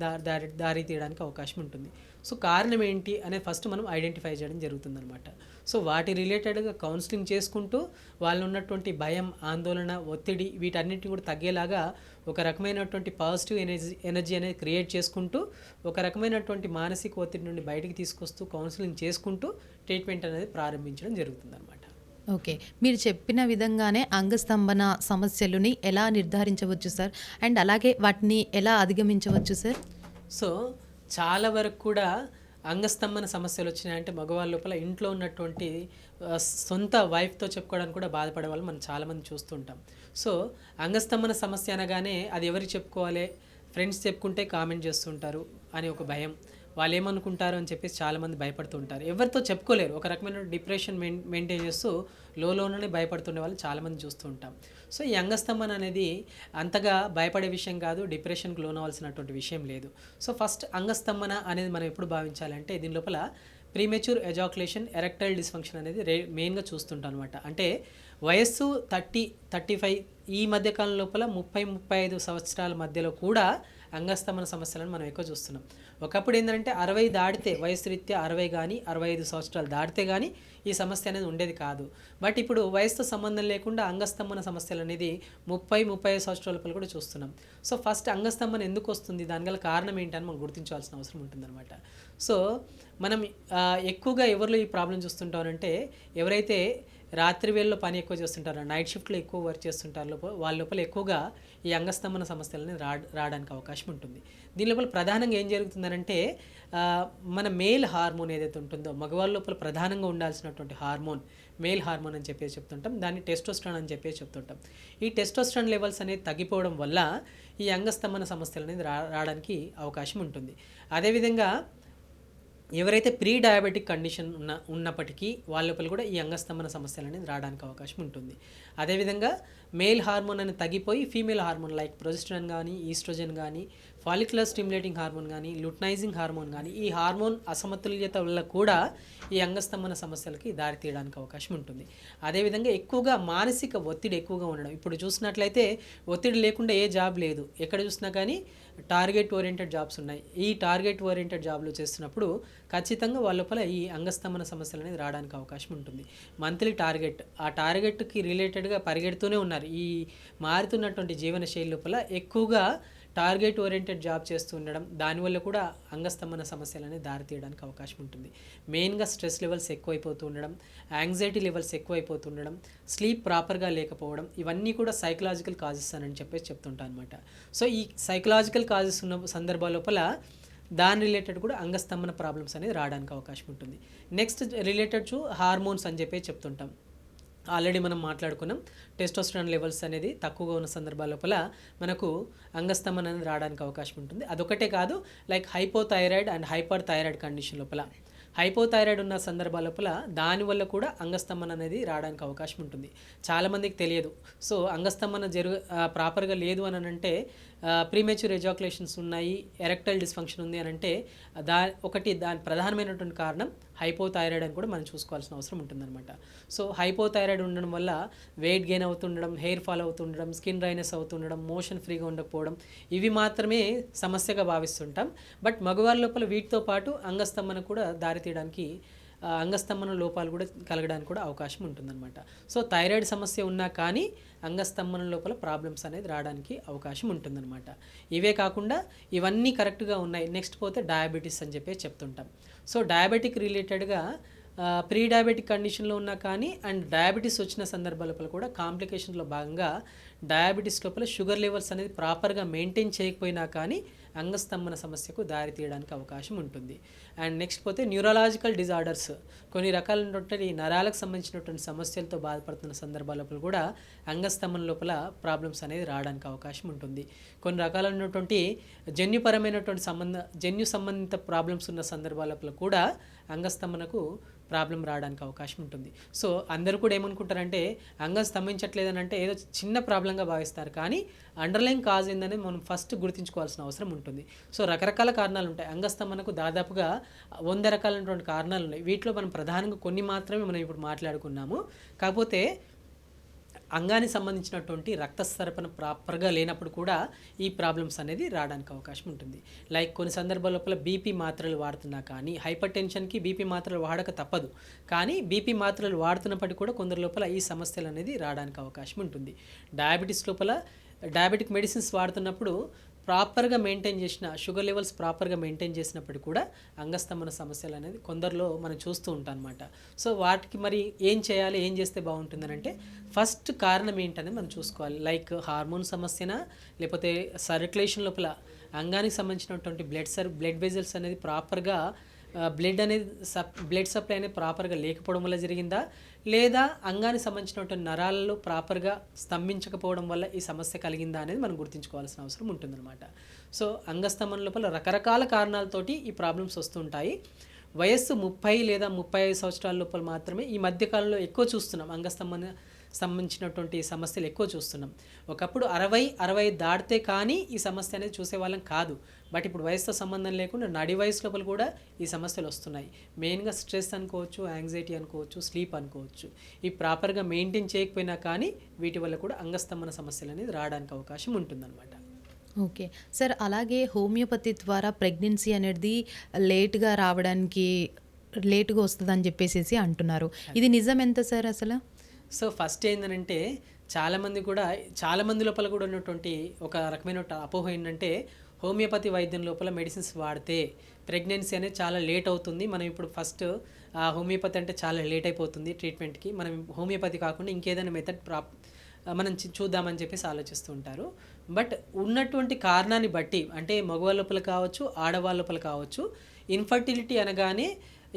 దారి తీయడానికి అవకాశం ఉంటుంది. సో కారణం ఏంటి అనేది ఫస్ట్ మనం ఐడెంటిఫై చేయడం జరుగుతుందన్నమాట. సో వాటి రిలేటెడ్గా కౌన్సిలింగ్ చేసుకుంటూ వాళ్ళు ఉన్నటువంటి భయం, ఆందోళన, ఒత్తిడి వీటన్నిటిని కూడా తగ్గేలాగా ఒక రకమైనటువంటి పాజిటివ్ ఎనర్జీ అనేది క్రియేట్ చేసుకుంటూ ఒక రకమైనటువంటి మానసిక ఒత్తిడి నుండి బయటికి తీసుకొస్తూ కౌన్సిలింగ్ చేసుకుంటూ ట్రీట్మెంట్ అనేది ప్రారంభించడం జరుగుతుందన్నమాట. ఓకే. మీరు చెప్పిన విధంగానే అంగస్తంభన సమస్యలని ఎలా నిర్ధారించవచ్చు సార్, అండ్ అలాగే వాటిని ఎలా అధిగమించవచ్చు సార్? సో చాలా వరకు కూడా అంగస్తంభన సమస్యలు వచ్చినాయంటే మగవాళ్ళ లోపల ఇంట్లో ఉన్నటువంటి సొంత వైఫ్తో చెప్పుకోవడానికి కూడా బాధపడే వాళ్ళు మనం చాలామంది చూస్తుంటాం. సో అంగస్తంభన సమస్య అనగానే అది ఎవరికి చెప్పుకోవాలి, ఫ్రెండ్స్ చెప్పుకుంటే కామెంట్ చేస్తుంటారు అని ఒక భయం, వాళ్ళు ఏమనుకుంటారు అని చెప్పేసి చాలామంది భయపడుతుంటారు. ఎవరితో చెప్పుకోలేరు, ఒక రకమైన డిప్రెషన్ మెయింటైన్ చేస్తూ లోలోనే భయపడుతుండే వాళ్ళు చాలామంది చూస్తూ ఉంటాం. సో ఈ అంగస్తంభన అనేది అంతగా భయపడే విషయం కాదు, డిప్రెషన్కి లోనవలసినటువంటి విషయం లేదు. సో ఫస్ట్ అంగస్తంభన అనేది మనం ఎప్పుడు భావించాలంటే దీని లోపల ప్రీమెచ్యూర్ ఎజాకులేషన్, ఎరెక్టైల్ డిస్ఫంక్షన్ అనేది మెయిన్గా చూస్తుంటాం అనమాట. అంటే వయస్సు 35 ఈ మధ్యకాలం లోపల 35 సంవత్సరాల మధ్యలో కూడా అంగస్తంభన సమస్యలను మనం ఎక్కువ చూస్తున్నాం. ఒకప్పుడు ఏంటంటే 60 దాటితే వయసు రీత్యా 60 కానీ 65 సంవత్సరాలు దాటితే కానీ ఈ సమస్య అనేది ఉండేది కాదు. బట్ ఇప్పుడు వయసుతో సంబంధం లేకుండా అంగస్తంభన సమస్యలు అనేది 35 సంవత్సరాల లోపల కూడా చూస్తున్నాం. సో ఫస్ట్ అంగస్తంభన ఎందుకు వస్తుంది, దానిగల కారణం ఏంటని మనం గుర్తించాల్సిన అవసరం ఉంటుందన్నమాట. సో మనం ఎక్కువగా ఎవరిలో ఈ ప్రాబ్లం చూస్తుంటారంటే ఎవరైతే రాత్రి వేళలో పని ఎక్కువ చేస్తుంటారో, నైట్ షిఫ్ట్లో ఎక్కువ వర్క్ చేస్తుంటారో వాళ్ళ లోపల ఎక్కువగా ఈ అంగస్తంభన సమస్యలని రావడానికి అవకాశం ఉంటుంది. దీని లోపల ప్రధానంగా ఏం జరుగుతుందనంటే మన మేల్ హార్మోన్ ఏదైతే ఉంటుందో, మగవాళ్ళ లోపల ప్రధానంగా ఉండాల్సినటువంటి హార్మోన్ మేల్ హార్మోన్ అని చెప్పేసి చెప్తుంటాం, దాన్ని టెస్టోస్టెరాన్ అని చెప్పేసి చెప్తుంటాం. ఈ టెస్టోస్టెరాన్ లెవెల్స్ అనేది తగ్గిపోవడం వల్ల ఈ అంగస్తంభన సమస్యలు అనేది రావడానికి అవకాశం ఉంటుంది. అదేవిధంగా ఎవరైతే ప్రీ డయాబెటిక్ కండిషన్ ఉన్నప్పటికీ వాళ్ళ లోపల కూడా ఈ అంగస్తంభన సమస్యలు అనేది రావడానికి అవకాశం ఉంటుంది. అదేవిధంగా మేల్ హార్మోన్ అనేది తగ్గిపోయి ఫీమేల్ హార్మోన్ లైక్ ప్రొజెస్టరాన్ కానీ, ఈస్ట్రోజన్ కానీ, ఫాలిక్యులర్ స్టిమ్యులేటింగ్ హార్మోన్ కానీ, లుటనైజింగ్ హార్మోన్ కానీ, ఈ హార్మోన్ అసమతుల్యత వల్ల కూడా ఈ అంగస్తంభన సమస్యలకి దారితీయడానికి అవకాశం ఉంటుంది. అదేవిధంగా ఎక్కువగా మానసిక ఒత్తిడి ఎక్కువగా ఉండడం. ఇప్పుడు చూసినట్లయితే ఒత్తిడి లేకుండా ఏ జాబ్ లేదు, ఎక్కడ చూసినా కానీ టార్గెట్ ఓరియంటెడ్ జాబ్స్ ఉన్నాయి. ఈ టార్గెట్ ఓరియంటెడ్ జాబ్లు చేస్తున్నప్పుడు ఖచ్చితంగా వాళ్ళ లోపల ఈ అంగస్తంభన సమస్యలు అనేది రావడానికి అవకాశం ఉంటుంది. మంత్లీ టార్గెట్, ఆ టార్గెట్కి రిలేటెడ్గా పరిగెడుతూనే ఉన్నారు. ఈ మారుతున్నటువంటి జీవన శైలి లోపల ఎక్కువగా టార్గెట్ ఓరియంటెడ్ జాబ్ చేస్తూ ఉండడం, దానివల్ల కూడా అంగస్తంభన సమస్యలు అనేది దారితీయడానికి అవకాశం ఉంటుంది. మెయిన్గా స్ట్రెస్ లెవెల్స్ ఎక్కువైపోతూ ఉండడం, యాంగ్జైటీ లెవెల్స్ ఎక్కువైపోతూ ఉండడం, స్లీప్ ప్రాపర్గా లేకపోవడం, ఇవన్నీ కూడా సైకలాజికల్ కాజెస్ అని చెప్పేసి చెప్తుంటాను అనమాట. సో ఈ సైకలాజికల్ కాజెస్ ఉన్న సందర్భాల లోపల దాని రిలేటెడ్ కూడా అంగస్తంభన ప్రాబ్లమ్స్ అనేది రావడానికి అవకాశం ఉంటుంది. నెక్స్ట్ రిలేటెడ్ టు హార్మోన్స్ అని చెప్పి చెప్తుంటాం. ఆల్రెడీ మనం మాట్లాడుకున్నాం, టెస్టోస్టెరాన్ లెవెల్స్ అనేది తక్కువగా ఉన్న సందర్భాల లోపల మనకు అంగస్తంభన అనేది రావడానికి అవకాశం ఉంటుంది. అదొకటే కాదు, like hypothyroid and hyper thyroid condition లోపల, హైపోథైరాయిడ్ ఉన్న సందర్భాల లోపల దానివల్ల కూడా అంగస్తంభన అనేది రావడానికి అవకాశం ఉంటుంది. చాలామందికి తెలియదు. సో అంగస్తంభన ప్రాపర్గా లేదు అని అంటే ప్రీమెచ్యూర్ ఎజాకులేషన్స్ ఉన్నాయి, ఎరెక్టైల్ డిస్ఫంక్షన్ ఉంది అని అంటే దాని ప్రధానమైనటువంటి కారణం హైపోథైరాయిడ్ అని కూడా మనం చూసుకోవాల్సిన అవసరం ఉంటుందన్నమాట. సో హైపోథైరాయిడ్ ఉండడం వల్ల వెయిట్ గెయిన్ అవుతుండడం, హెయిర్ ఫాల్ అవుతుండడం, స్కిన్ డ్రైనెస్ అవుతుండడం, మోషన్ ఫ్రీగా ఉండకపోవడం, ఇవి మాత్రమే సమస్యగా భావిస్తుంటాం. బట్ మగవారి లోపల వీటితో పాటు అంగస్తంభన కూడా దారితీయడానికి, అంగస్తంభన లోపాలు కూడా కలగడానికి కూడా అవకాశం ఉంటుందన్నమాట. సో థైరాయిడ్ సమస్య ఉన్నా కానీ అంగస్తంభన లోపల ప్రాబ్లమ్స్ అనేది రావడానికి అవకాశం ఉంటుందన్నమాట. ఇవే కాకుండా ఇవన్నీ కరెక్ట్గా ఉన్నాయి. నెక్స్ట్ పోతే డయాబెటీస్ అని చెప్పి చెప్తుంటాం. సో డయాబెటిక్ రిలేటెడ్గా ప్రీ డయాబెటిక్ కండిషన్లో ఉన్నా కానీ అండ్ డయాబెటీస్ వచ్చిన సందర్భాల లోపల కూడా కాంప్లికేషన్లో భాగంగా డయాబెటీస్ లోపల షుగర్ లెవెల్స్ అనేది ప్రాపర్గా మెయింటైన్ చేయకపోయినా కానీ అంగస్తంభన సమస్యకు దారి తీయడానికి అవకాశం ఉంటుంది. అండ్ నెక్స్ట్ పోతే న్యూరలాజికల్ డిజార్డర్స్, కొన్ని రకాలైనటువంటి నరాలకు సంబంధించినటువంటి సమస్యలతో బాధపడుతున్న సందర్భాల లోపల కూడా అంగస్తంభన లోపల ప్రాబ్లమ్స్ అనేది రావడానికి అవకాశం ఉంటుంది. కొన్ని రకాలైనటువంటి జన్యు సంబంధిత ప్రాబ్లమ్స్ ఉన్న సందర్భాల లోపల కూడా అంగస్తంభనకు ప్రాబ్లం రావడానికి అవకాశం ఉంటుంది. సో అందరూ కూడా ఏమనుకుంటారంటే అంగం స్తంభించట్లేదని అంటే ఏదో చిన్న ప్రాబ్లంగా భావిస్తారు, కానీ అండర్లైన్ కాజ్ ఏందనేది మనం ఫస్ట్ గుర్తుంచుకోవాల్సిన అవసరం ఉంటుంది. సో రకరకాల కారణాలు ఉంటాయి. అంగస్తంభనకు దాదాపుగా 100 రకాలైనటువంటి కారణాలు ఉన్నాయి. వీటిలో మనం ప్రధానంగా కొన్ని మాత్రమే మనం ఇప్పుడు మాట్లాడుకున్నాము. కాకపోతే అంగానికి సంబంధించినటువంటి రక్త సరఫరా ప్రాపర్గా లేనప్పుడు కూడా ఈ ప్రాబ్లమ్స్ అనేది రావడానికి అవకాశం ఉంటుంది. లైక్ కొన్ని సందర్భాల లోపల బీపీ మాత్రలు వాడుతున్నా కానీ, హైపర్ టెన్షన్కి బీపీ మాత్రలు వాడక తప్పదు, కానీ బీపీ మాత్రలు వాడుతున్నప్పటికీ కూడా కొందరి లోపల ఈ సమస్యలు అనేది రావడానికి అవకాశం ఉంటుంది. డయాబెటీస్ లోపల డయాబెటిక్ మెడిసిన్స్ వాడుతున్నప్పుడు ప్రాపర్గా మెయింటైన్ చేసిన షుగర్ లెవెల్స్ ప్రాపర్గా మెయింటైన్ చేసినప్పటికీ కూడా అంగస్తంభన సమస్యలు అనేది కొందరిలో మనం చూస్తూ ఉంటాం అన్నమాట. సో వాటికి మరి ఏం చేయాలి, ఏం చేస్తే బాగుంటుందని అంటే ఫస్ట్ కారణం ఏంటనేది మనం చూసుకోవాలి. లైక్ హార్మోన్ సమస్యనా, లేకపోతే సర్క్యులేషన్ లోపల అంగానికి సంబంధించినటువంటి బ్లడ్ వెజల్స్ అనేది ప్రాపర్గా బ్లడ్ సప్లై అనేది ప్రాపర్గా లేకపోవడం వల్ల జరిగిందా, లేదా అంగానికి సంబంధించినటువంటి నరాలలో ప్రాపర్గా స్తంభించకపోవడం వల్ల ఈ సమస్య కలిగిందా అనేది మనం గుర్తుంచుకోవాల్సిన అవసరం ఉంటుందన్నమాట. సో అంగస్తంభన లోపల రకరకాల కారణాలతోటి ఈ ప్రాబ్లమ్స్ వస్తుంటాయి. వయస్సు 30 లేదా 35 సంవత్సరాల లోపల మాత్రమే ఈ మధ్యకాలంలో ఎక్కువ చూస్తున్నాం అంగస్తంభన సంబంధించినటువంటి సమస్యలు ఎక్కువ చూస్తున్నాం. ఒకప్పుడు 60 దాటితే కానీ ఈ సమస్య అనేది చూసేవాళ్ళం కాదు. బట్ ఇప్పుడు వయసుతో సంబంధం లేకుండా నడి వయసు లోపల కూడా ఈ సమస్యలు వస్తున్నాయి. మెయిన్గా స్ట్రెస్ అనుకోవచ్చు, యాంగ్జైటీ అనుకోవచ్చు, స్లీప్ అనుకోవచ్చు. ఈ ప్రాపర్గా మెయింటైన్ చేయకపోయినా కానీ వీటి వల్ల కూడా అంగస్తంభన సమస్యలు అనేది రావడానికి అవకాశం ఉంటుందన్నమాట. ఓకే. సార్ అలాగే హోమియోపతి ద్వారా ప్రెగ్నెన్సీ అనేది లేట్‌గా రావడానికి లేట్‌గా వస్తదని చెప్పేసేసి అంటున్నారు. ఇది నిజం ఎంత సార్ అసలు? సో ఫస్ట్ ఏంటంటే చాలా మంది లోపల కూడా ఉన్నటువంటి ఒక రకమైన అపోహ ఏంటంటే హోమియోపతి వైద్యం లోపల మెడిసిన్స్ వాడితే ప్రెగ్నెన్సీ అనేది చాలా లేట్ అవుతుంది. మనం ఇప్పుడు ఫస్ట్ హోమియోపతి అంటే చాలా లేట్ అయిపోతుంది ట్రీట్మెంట్కి, మనం హోమియోపతి కాకుండా ఇంకేదైనా మెథడ్ మనం చూద్దామని చెప్పేసి ఆలోచిస్తూ ఉంటారు. బట్ ఉన్నటువంటి కారణాన్ని బట్టి అంటే మగవాళ్ళ లోపల కావచ్చు, ఆడవాళ్ళ లోపల కావచ్చు, ఇన్ఫర్టిలిటీ అనగానే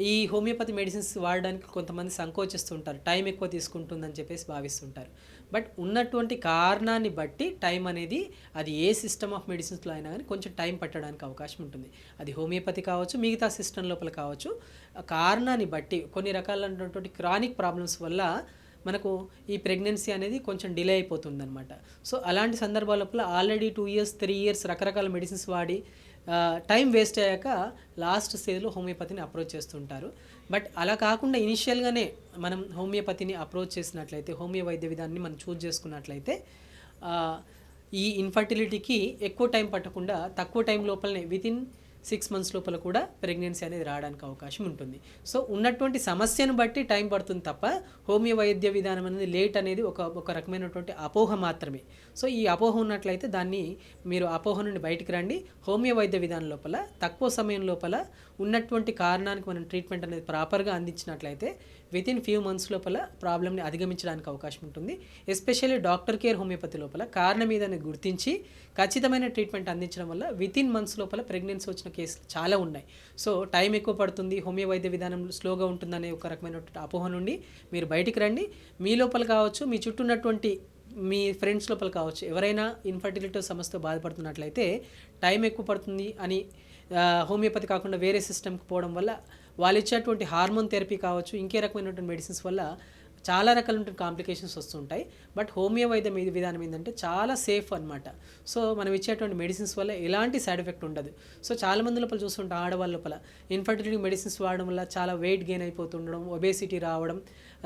ఈ హోమియోపతి మెడిసిన్స్ వాడడానికి కొంతమంది సంకోచిస్తుంటారు, టైం ఎక్కువ తీసుకుంటుందని చెప్పేసి భావిస్తుంటారు. బట్ ఉన్నటువంటి కారణాన్ని బట్టి టైం అనేది అది ఏ సిస్టమ్ ఆఫ్ మెడిసిన్స్లో అయినా కానీ కొంచెం టైం పట్టడానికి అవకాశం ఉంటుంది. అది హోమియోపతి కావచ్చు, మిగతా సిస్టమ్ లోపల కావచ్చు. ఆ కారణాన్ని బట్టి కొన్ని రకాలైనటువంటి క్రానిక్ ప్రాబ్లమ్స్ వల్ల మనకు ఈ ప్రెగ్నెన్సీ అనేది కొంచెం డిలే అయిపోతుంది అనమాట. సో అలాంటి సందర్భాల లోపల ఆల్రెడీ 2 years 3 years రకరకాల మెడిసిన్స్ వాడి టైం వేస్ట్ అయ్యాక లాస్ట్ స్టేజ్లో హోమియోపతిని అప్రోచ్ చేస్తుంటారు. బట్ అలా కాకుండా ఇనిషియల్గానే మనం హోమియోపతిని అప్రోచ్ చేసినట్లయితే, హోమియో వైద్య విధానాన్ని మనం చూజ్ చేసుకున్నట్లయితే ఈ ఇన్ఫర్టిలిటీకి ఎక్కువ టైం పట్టకుండా తక్కువ టైం లోపలనే వితిన్ 6 months లోపల కూడా ప్రెగ్నెన్సీ అనేది రావడానికి అవకాశం ఉంటుంది. సో ఉన్నటువంటి సమస్యను బట్టి టైం పడుతుంది తప్ప హోమియో వైద్య విధానం అనేది లేట్ అనేది ఒక రకమైనటువంటి అపోహ మాత్రమే. సో ఈ అపోహ ఉన్నట్లయితే దాన్ని మీరు అపోహ నుండి బయటికి రండి. హోమియో వైద్య విధానం లోపల తక్కువ సమయం లోపల ఉన్నటువంటి కారణానికి మనం ట్రీట్మెంట్ అనేది ప్రాపర్గా అందించినట్లయితే వితిన్ ఫ్యూ మంత్స్ లోపల ప్రాబ్లమ్ని అధిగమించడానికి అవకాశం ఉంటుంది. ఎస్పెషల్లీ డాక్టర్ కేర్ హోమియోపతి లోపల కారణం మీదని గుర్తించి ఖచ్చితమైన ట్రీట్మెంట్ అందించడం వల్ల వితిన్ మంత్స్ లోపల ప్రెగ్నెన్సీ వచ్చిన కేసులు చాలా ఉన్నాయి. సో టైం ఎక్కువ పడుతుంది, హోమియో వైద్య విధానం స్లోగా ఉంటుందనే ఒక రకమైనటువంటి అపోహ నుండి మీరు బయటికి రండి. మీ లోపల కావచ్చు, మీ చుట్టూ ఉన్నటువంటి మీ ఫ్రెండ్స్ లోపల కావచ్చు, ఎవరైనా ఇన్ఫర్టిలిటీ సమస్యతో బాధపడుతున్నట్లయితే టైం ఎక్కువ పడుతుంది అని హోమియోపతి కాకుండా వేరే సిస్టమ్కి పోవడం వల్ల వాళ్ళు ఇచ్చేటువంటి హార్మోన్ థెరపీ కావచ్చు, ఇంకే రకమైనటువంటి మెడిసిన్స్ వల్ల చాలా రకాలైన కాంప్లికేషన్స్ వస్తుంటాయి. బట్ హోమియో వైద్యం విధానం ఏంటంటే చాలా సేఫ్ అనమాట. సో మనం ఇచ్చేటువంటి మెడిసిన్స్ వల్ల ఎలాంటి సైడ్ ఎఫెక్ట్ ఉండదు. సో చాలామంది లోపల చూస్తుంటాం, ఆడవాళ్ళ లోపల ఇన్ఫర్టిలిటీ మెడిసిన్స్ వాడడం వల్ల చాలా వెయిట్ గెయిన్ అయిపోతుండడం, ఒబేసిటీ రావడం,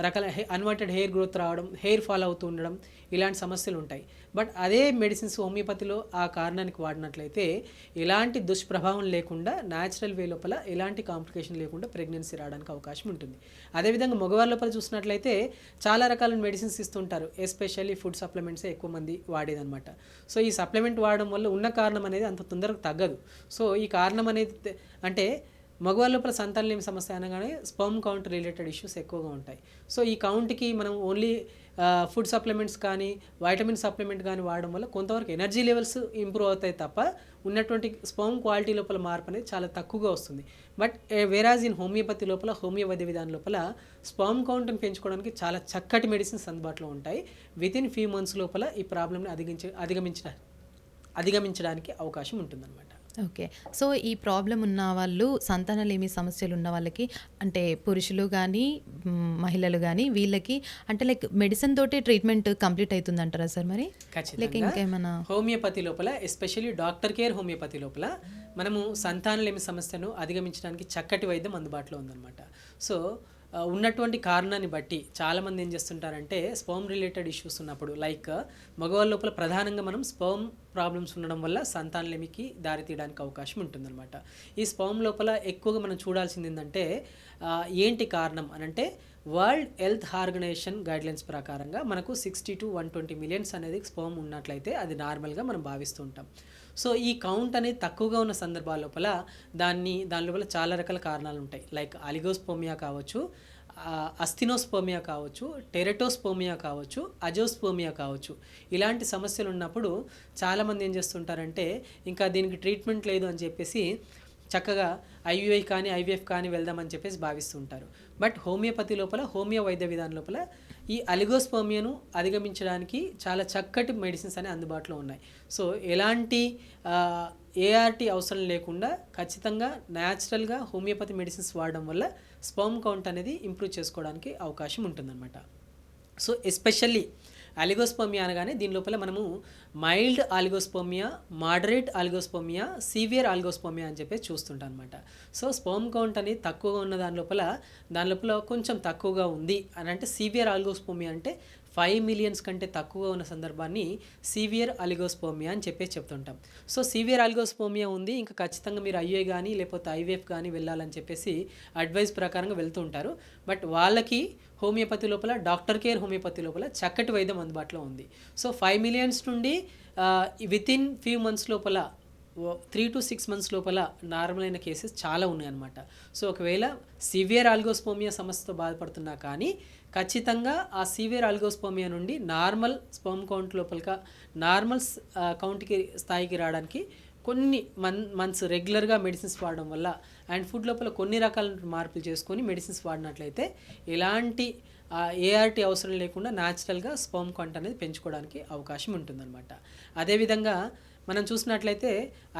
రకాల అన్వాంటెడ్ హెయిర్ గ్రోత్ రావడం, హెయిర్ ఫాల్ అవుతూ ఉండడం, ఇలాంటి సమస్యలు ఉంటాయి. బట్ అదే మెడిసిన్స్ హోమియోపతిలో ఆ కారణానికి వాడినట్లయితే ఎలాంటి దుష్ప్రభావం లేకుండా న్యాచురల్ వే లోపల ఎలాంటి కాంప్లికేషన్ లేకుండా ప్రెగ్నెన్సీ రావడానికి అవకాశం ఉంటుంది. అదేవిధంగా మగవాళ్ళ లోపల చూసినట్లయితే చాలా రకాల మెడిసిన్స్ ఇస్తుంటారు. ఎస్పెషల్లీ ఫుడ్ సప్లిమెంట్సే ఎక్కువ మంది వాడేదన్నమాట. సో ఈ సప్లిమెంట్ వాడడం వల్ల ఉన్న కారణం అనేది అంత తొందరగా తగ్గదు. సో ఈ కారణం అనేది అంటే మగవాళ్ళ లోపల సంతానలేమి సమస్య అనగానే స్పర్మ్ కౌంట్ రిలేటెడ్ ఇష్యూస్ ఎక్కువగా ఉంటాయి. సో ఈ కౌంట్కి మనం ఓన్లీ ఫుడ్ సప్లిమెంట్స్ కానీ వైటమిన్ సప్లిమెంట్ కానీ వాడడం వల్ల కొంతవరకు ఎనర్జీ లెవెల్స్ ఇంప్రూవ్ అవుతాయి తప్ప ఉన్నటువంటి స్పర్మ్ క్వాలిటీ లోపల మార్పు అనేది చాలా తక్కువగా వస్తుంది. బట్ వేరాజ్ ఇన్ హోమియోపతి లోపల, హోమియో వైద్య విధానం లోపల స్పర్మ్ కౌంట్ని పెంచుకోవడానికి చాలా చక్కటి మెడిసిన్స్ అందుబాటులో ఉంటాయి. వితిన్ ఫ్యూ మంత్స్ లోపల ఈ ప్రాబ్లమ్ని అధిగమించడానికి అవకాశం ఉంటుందన్నమాట. ఓకే. సో ఈ ప్రాబ్లం ఉన్న వాళ్ళు, సంతానలేమి సమస్యలు ఉన్న వాళ్ళకి అంటే పురుషులు కానీ మహిళలు కానీ వీళ్ళకి అంటే లైక్ మెడిసిన్ తోటే ట్రీట్మెంట్ కంప్లీట్ అవుతుంది అంటారా సార్? మరి లైక్ ఇంకేమైనా హోమియోపతి లోపల ఎస్పెషల్లీ డాక్టర్ కేర్ హోమియోపతి లోపల మనము సంతానలేమి సమస్యను అధిగమించడానికి చక్కటి వైద్యం అందుబాటులో ఉందన్నమాట. సో ఉన్నటువంటి కారణాన్ని బట్టి చాలామంది ఏం చేస్తుంటారంటే స్పర్మ్ రిలేటెడ్ ఇష్యూస్ ఉన్నప్పుడు లైక్ మగవాళ్ళ లోపల ప్రధానంగా మనం స్పర్మ్ ప్రాబ్లమ్స్ ఉండడం వల్ల సంతానలేమికి దారితీయడానికి అవకాశం ఉంటుందన్నమాట. ఈ స్పర్మ్ లోపల ఎక్కువగా మనం చూడాల్సింది ఏంటంటే ఏంటి కారణం అనంటే వరల్డ్ హెల్త్ ఆర్గనైజేషన్ గైడ్లైన్స్ ప్రకారంగా మనకు 60 to 120 millions అనేది స్పర్మ్ ఉన్నట్లయితే అది నార్మల్గా మనం భావిస్తూ ఉంటాం. సో ఈ కౌంట్ అనేది తక్కువగా ఉన్న సందర్భాల లోపల దాని లోపల చాలా రకాల కారణాలు ఉంటాయి. లైక్ అలిగోస్పోమియా కావచ్చు, అస్థినోస్పోమియా కావచ్చు, టెరటోస్పోమియా కావచ్చు, అజోస్పోమియా కావచ్చు. ఇలాంటి సమస్యలు ఉన్నప్పుడు చాలామంది ఏం చేస్తుంటారంటే ఇంకా దీనికి ట్రీట్మెంట్ లేదు అని చెప్పేసి చక్కగా ఐయుఐ కానీ ఐవీఎఫ్ కానీ వెళ్దామని చెప్పేసి భావిస్తుంటారు. బట్ హోమియోపతి లోపల, హోమియో వైద్య విధానం లోపల ఈ అలిగోస్పోమియాను అధిగమించడానికి చాలా చక్కటి మెడిసిన్స్ అనేవి అందుబాటులో ఉన్నాయి. సో ఎలాంటి ఏఆర్టీ అవసరం లేకుండా ఖచ్చితంగా న్యాచురల్గా హోమియోపతి మెడిసిన్స్ వాడడం వల్ల స్పర్మ్ కౌంట్ అనేది ఇంప్రూవ్ చేసుకోవడానికి అవకాశం ఉంటుందన్నమాట. సో ఎస్పెషల్లీ ఆలిగోస్పర్మియా అనగానే దీని లోపల మనము mild oligospermia, moderate oligospermia, severe oligospermia అని చెప్పేసి చూస్తుంటాం అనమాట. సో స్పర్మ్ కౌంట్ అనేది తక్కువగా ఉన్న దాని లోపల కొంచెం తక్కువగా ఉంది అని అంటే సివియర్ ఆలిగోస్పర్మియా అంటే 5 మిలియన్స్ కంటే తక్కువగా ఉన్న సందర్భాన్ని సివియర్ ఆలిగోస్పర్మియా అని చెప్పేసి చెప్తుంటాం. సో సివియర్ ఆలిగోస్పర్మియా ఉంది, ఇంకా ఖచ్చితంగా మీరు ఐఏ కానీ లేకపోతే ఐవీఎఫ్ కానీ వెళ్ళాలని చెప్పేసి అడ్వైస్ ప్రకారంగా వెళ్తూ ఉంటారు. బట్ వాళ్ళకి హోమియోపతి లోపల, డాక్టర్ కేర్ హోమియోపతి లోపల చక్కటి వైద్యం అందుబాటులో ఉంది. సో 5 మిలియన్స్ నుండి వితిన్ ఫ్యూ మంత్స్ లోపల 3 to 6 మంత్స్ లోపల నార్మల్ అయిన కేసెస్ చాలా ఉన్నాయన్నమాట. సో ఒకవేళ సివియర్ ఆల్గోస్పోమియా సమస్యతో బాధపడుతున్నా కానీ ఖచ్చితంగా ఆ సివియర్ ఆల్గోస్పోమియా నుండి నార్మల్ స్పర్మ్ కౌంట్ లోపల నార్మల్ కౌంట్కి స్థాయికి రావడానికి కొన్ని మంత్స్ రెగ్యులర్గా మెడిసిన్స్ వాడడం వల్ల అండ్ ఫుడ్ లోపల కొన్ని రకాల మార్పులు చేసుకొని మెడిసిన్స్ వాడినట్లయితే ఎలాంటి ఏఆర్టీ అవసరం లేకుండా న్యాచురల్గా స్పర్మ్ కౌంట్ అనేది పెంచుకోవడానికి అవకాశం ఉంటుందన్నమాట. అదేవిధంగా మనం చూసినట్లయితే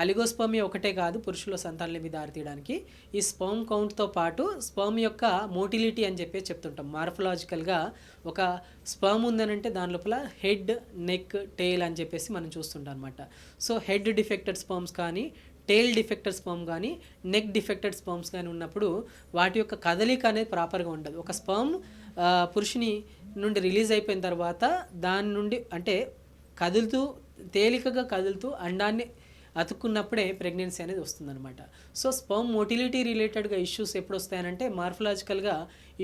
అలిగోస్పర్మియా ఒకటే కాదు పురుషుల సంతానలేమి దారితీయడానికి, ఈ స్పర్మ్ కౌంట్తో పాటు స్పర్మ్ యొక్క మోటిలిటీ అని చెప్పేసి చెప్తుంటాం. మార్ఫలాజికల్గా ఒక స్పర్మ్ ఉందనంటే దాని లోపల హెడ్, నెక్, టెయిల్ అని చెప్పేసి మనం చూస్తుంటాం అనమాట. సో హెడ్ డిఫెక్టెడ్ స్పర్మ్స్ కానీ, టెయిల్ డిఫెక్టెడ్ స్పర్మ్ కానీ, నెక్ డిఫెక్టెడ్ స్పర్మ్స్ కానీ ఉన్నప్పుడు వాటి యొక్క కదలిక అనేది ప్రాపర్గా ఉండదు. ఒక స్పర్మ్ పురుషుని నుండి రిలీజ్ అయిపోయిన తర్వాత దాని నుండి అంటే తేలికగా కదులుతూ అండాన్ని అతుక్కున్నప్పుడే ప్రెగ్నెన్సీ అనేది వస్తుందన్నమాట. సో స్పర్మ్ మోటిలిటీ రిలేటెడ్గా ఇష్యూస్ ఎప్పుడు వస్తాయనంటే మార్ఫలాజికల్గా